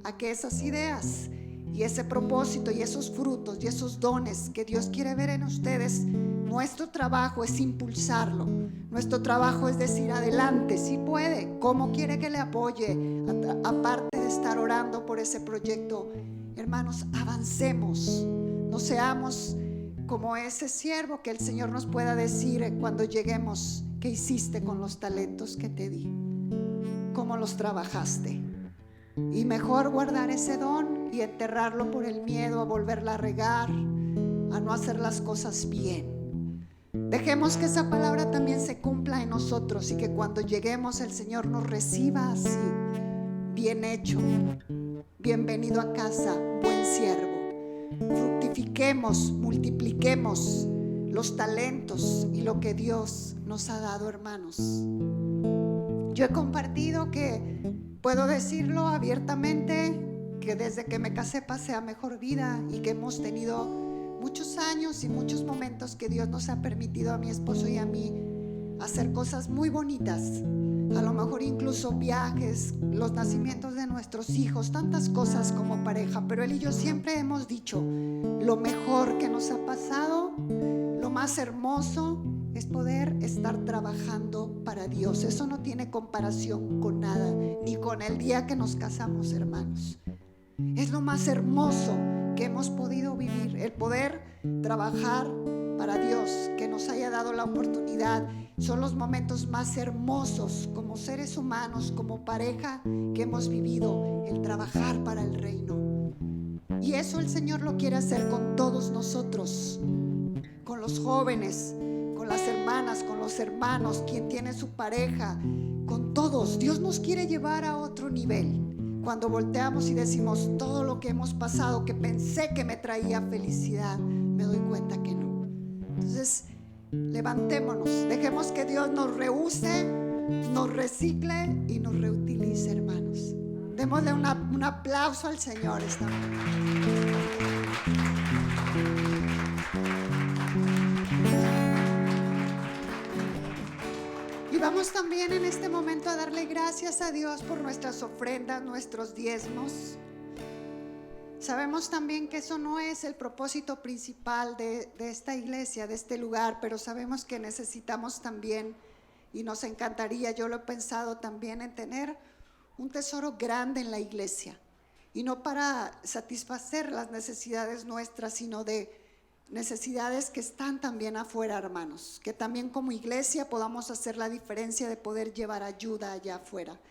a que esas ideas y ese propósito y esos frutos y esos dones que Dios quiere ver en ustedes, nuestro trabajo es impulsarlo. Nuestro trabajo es decir: adelante, si puede, ¿cómo quiere que le apoye? Aparte de estar orando por ese proyecto, hermanos, avancemos. No seamos como ese siervo que el Señor nos pueda decir cuando lleguemos: ¿qué hiciste con los talentos que te di? ¿Cómo los trabajaste? Y mejor guardar ese don y enterrarlo por el miedo a volverla a regar, a no hacer las cosas bien. Dejemos que esa palabra también se cumpla en nosotros y que cuando lleguemos el Señor nos reciba así: bien hecho, bienvenido a casa, buen siervo. Fructifiquemos, multipliquemos los talentos y lo que Dios nos ha dado, hermanos. Yo he compartido que puedo decirlo abiertamente, que desde que me casé pasé a mejor vida y que hemos tenido muchos años y muchos momentos que Dios nos ha permitido a mi esposo y a mí hacer cosas muy bonitas. A lo mejor incluso viajes, los nacimientos de nuestros hijos, tantas cosas como pareja. Pero él y yo siempre hemos dicho: lo mejor que nos ha pasado, lo más hermoso, es poder estar trabajando para Dios. Eso no tiene comparación con nada, ni con el día que nos casamos, hermanos. Es lo más hermoso que hemos podido vivir, el poder trabajar para Dios, que nos haya dado la oportunidad. Son los momentos más hermosos como seres humanos, como pareja, que hemos vivido, el trabajar para el reino. Y eso el Señor lo quiere hacer con todos nosotros, con los jóvenes, con las hermanas, con los hermanos, quien tiene su pareja, con todos. Dios nos quiere llevar a otro nivel. Cuando volteamos y decimos: todo lo que hemos pasado, que pensé que me traía felicidad, me doy cuenta que no. Entonces, levantémonos, dejemos que Dios nos reuse, nos recicle y nos reutilice, hermanos. Démosle un aplauso al Señor esta mañana. Y vamos también en este momento a darle gracias a Dios por nuestras ofrendas, nuestros diezmos. Sabemos también que eso no es el propósito principal de esta iglesia, de este lugar, pero sabemos que necesitamos también, y nos encantaría, yo lo he pensado también, en tener un tesoro grande en la iglesia, y no para satisfacer las necesidades nuestras, sino de necesidades que están también afuera, hermanos, que también como iglesia podamos hacer la diferencia de poder llevar ayuda allá afuera.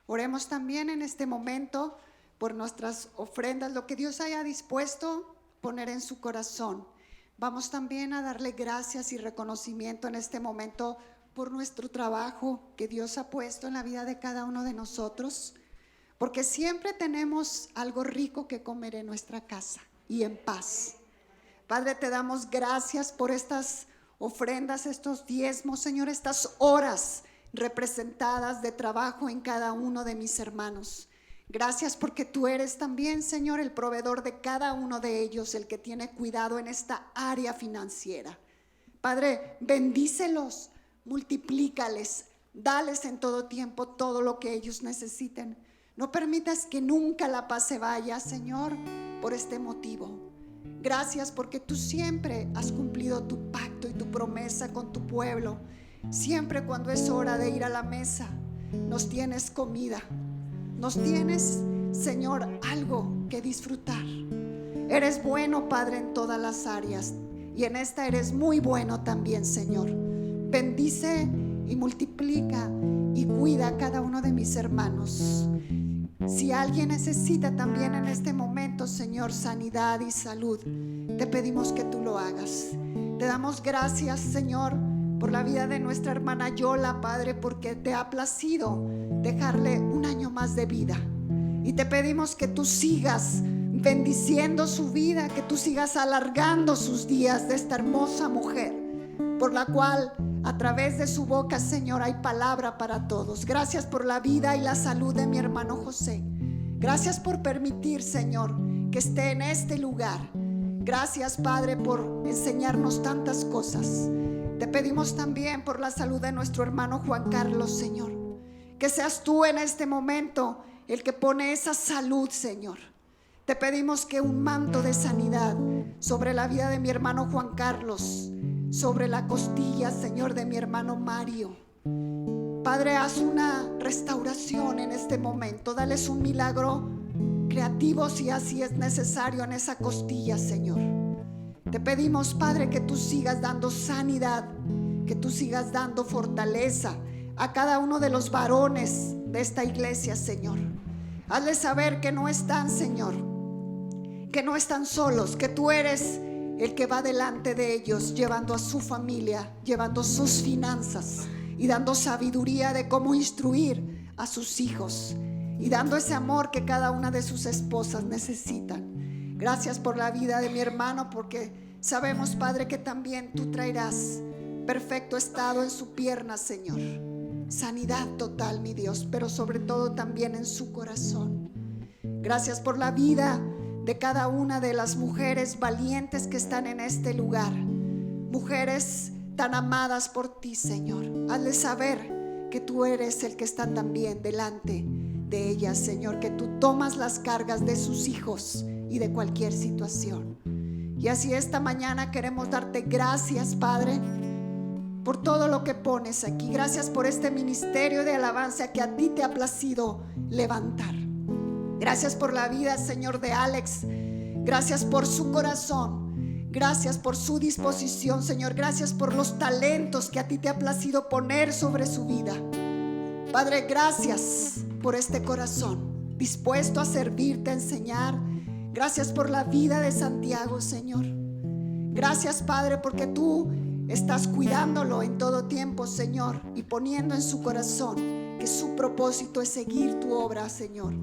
Oremos también en este momento por nuestras ofrendas, lo que Dios haya dispuesto poner en su corazón. Vamos también a darle gracias y reconocimiento en este momento por nuestro trabajo que Dios ha puesto en la vida de cada uno de nosotros, porque siempre tenemos algo rico que comer en nuestra casa y en paz. Padre, te damos gracias por estas ofrendas, estos diezmos, Señor, estas horas representadas de trabajo en cada uno de mis hermanos. Gracias porque tú eres también, Señor, el proveedor de cada uno de ellos, el que tiene cuidado en esta área financiera. Padre, bendícelos, multiplícales, dales en todo tiempo todo lo que ellos necesiten. No permitas que nunca la paz se vaya, Señor, por este motivo. Gracias porque tú siempre has cumplido tu pacto y tu promesa con tu pueblo. Siempre cuando es hora de ir a la mesa, nos tienes comida. Nos tienes, Señor, algo que disfrutar. Eres bueno, Padre, en todas las áreas, y en esta eres muy bueno también, Señor. Bendice y multiplica y cuida a cada uno de mis hermanos. Si alguien necesita también en este momento, Señor, sanidad y salud, te pedimos que tú lo hagas. Te damos gracias, Señor, por la vida de nuestra hermana Yola, Padre, porque te ha placido dejarle un año más de vida. Y te pedimos que tú sigas bendiciendo su vida, que tú sigas alargando sus días de esta hermosa mujer, por la cual a través de su boca, Señor, hay palabra para todos. Gracias por la vida y la salud de mi hermano José. Gracias por permitir, Señor, que esté en este lugar. Gracias, Padre, por enseñarnos tantas cosas. Te pedimos también por la salud de nuestro hermano Juan Carlos, Señor. Que seas tú en este momento el que pone esa salud, Señor. Te pedimos que un manto de sanidad sobre la vida de mi hermano Juan Carlos, sobre la costilla, Señor, de mi hermano Mario. Padre, haz una restauración en este momento. Dales un milagro creativo si así es necesario en esa costilla, Señor. Te pedimos, Padre, que tú sigas dando sanidad, que tú sigas dando fortaleza a cada uno de los varones de esta iglesia, Señor. Hazles saber que no están, Señor, que no están solos, que tú eres el que va delante de ellos, llevando a su familia, llevando sus finanzas y dando sabiduría de cómo instruir a sus hijos y dando ese amor que cada una de sus esposas necesitan. Gracias por la vida de mi hermano, porque sabemos, Padre, que también tú traerás perfecto estado en su pierna, Señor. Sanidad total, mi Dios, pero sobre todo también en su corazón. Gracias por la vida de cada una de las mujeres valientes que están en este lugar. Mujeres tan amadas por ti, Señor. Hazles saber que tú eres el que está también delante de ellas, Señor. Que tú tomas las cargas de sus hijos y de cualquier situación. Y así esta mañana queremos darte gracias, Padre, por todo lo que pones aquí. Gracias por este ministerio de alabanza que a ti te ha placido levantar. Gracias por la vida, Señor, de Alex. Gracias por su corazón. Gracias por su disposición, Señor. Gracias por los talentos que a ti te ha placido poner sobre su vida. Padre, gracias por este corazón dispuesto a servirte, a enseñar. Gracias por la vida de Santiago, Señor. Gracias, Padre, porque tú estás cuidándolo en todo tiempo, Señor, y poniendo en su corazón que su propósito es seguir tu obra, Señor.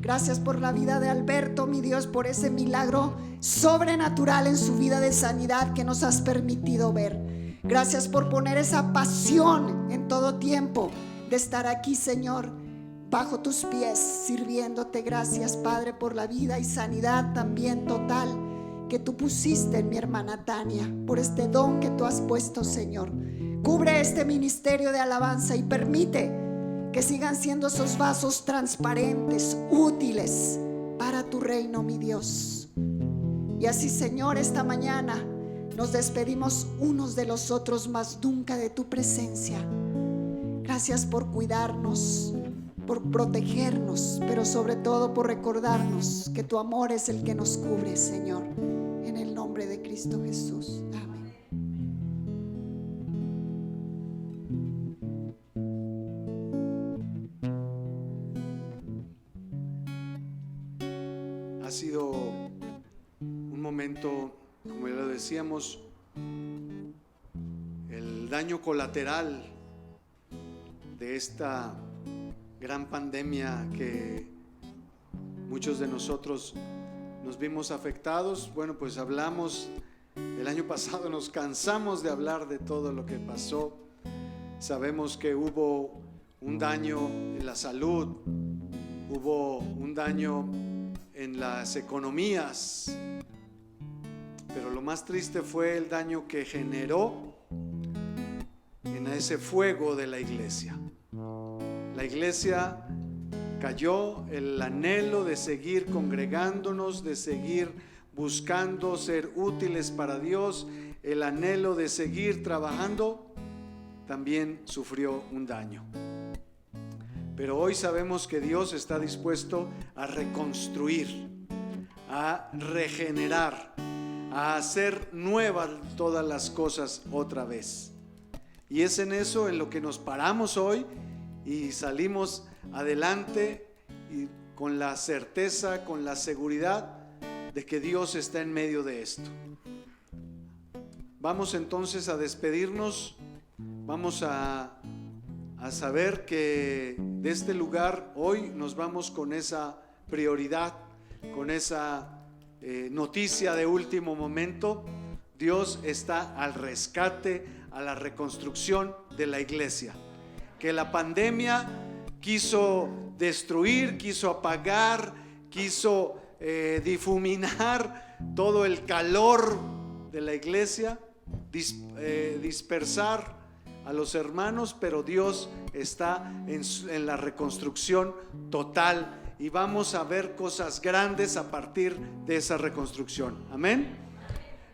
Gracias por la vida de Alberto, mi Dios, por ese milagro sobrenatural en su vida de sanidad que nos has permitido ver. Gracias por poner esa pasión en todo tiempo de estar aquí, Señor, bajo tus pies, sirviéndote. Gracias, Padre, por la vida y sanidad también total que tú pusiste en mi hermana Tania, por este don que tú has puesto, Señor. Cubre este ministerio de alabanza y permite que sigan siendo esos vasos transparentes, útiles para tu reino, mi Dios. Y así, Señor, esta mañana nos despedimos unos de los otros, más nunca de tu presencia. Gracias por cuidarnos, por protegernos, pero sobre todo por recordarnos que tu amor es el que nos cubre, Señor. En el nombre de Cristo Jesús. Amén. Ha sido un momento, como ya lo decíamos, el daño colateral de esta gran pandemia que muchos de nosotros nos vimos afectados. Bueno, pues hablamos el año pasado, nos cansamos de hablar de todo lo que pasó. Sabemos que hubo un daño en la salud, hubo un daño en las economías, pero lo más triste fue el daño que generó en ese fuego de la iglesia. La iglesia cayó, el anhelo de seguir congregándonos, de seguir buscando ser útiles para Dios, el anhelo de seguir trabajando, también sufrió un daño. Pero hoy sabemos que Dios está dispuesto a reconstruir, a regenerar, a hacer nuevas todas las cosas otra vez. Y es en eso en lo que nos paramos hoy y salimos adelante, y con la certeza, con la seguridad de que Dios está en medio de esto. Vamos entonces a despedirnos. Vamos a saber que de este lugar hoy nos vamos con esa prioridad, con esa noticia de último momento. Dios está al rescate, a la reconstrucción de la iglesia. Que la pandemia quiso destruir, quiso apagar, quiso difuminar todo el calor de la iglesia, dispersar a los hermanos, pero Dios está en la reconstrucción total y vamos a ver cosas grandes a partir de esa reconstrucción. Amén.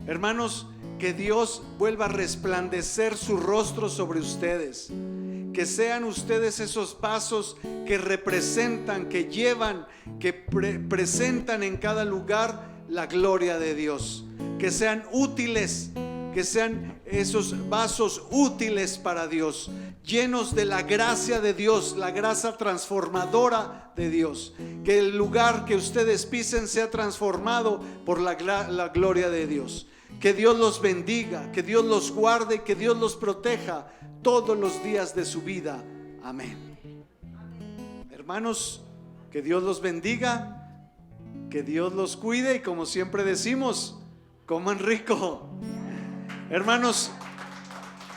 Hermanos, que Dios vuelva a resplandecer su rostro sobre ustedes, que sean ustedes esos pasos que representan, que llevan, que presentan en cada lugar la gloria de Dios, que sean útiles, que sean esos vasos útiles para Dios, llenos de la gracia de Dios, la gracia transformadora de Dios, que el lugar que ustedes pisen sea transformado por la gloria de Dios. Que Dios los bendiga, que Dios los guarde, que Dios los proteja todos los días de su vida. Amén. Hermanos, que Dios los bendiga, que Dios los cuide y, como siempre decimos, coman rico. Hermanos,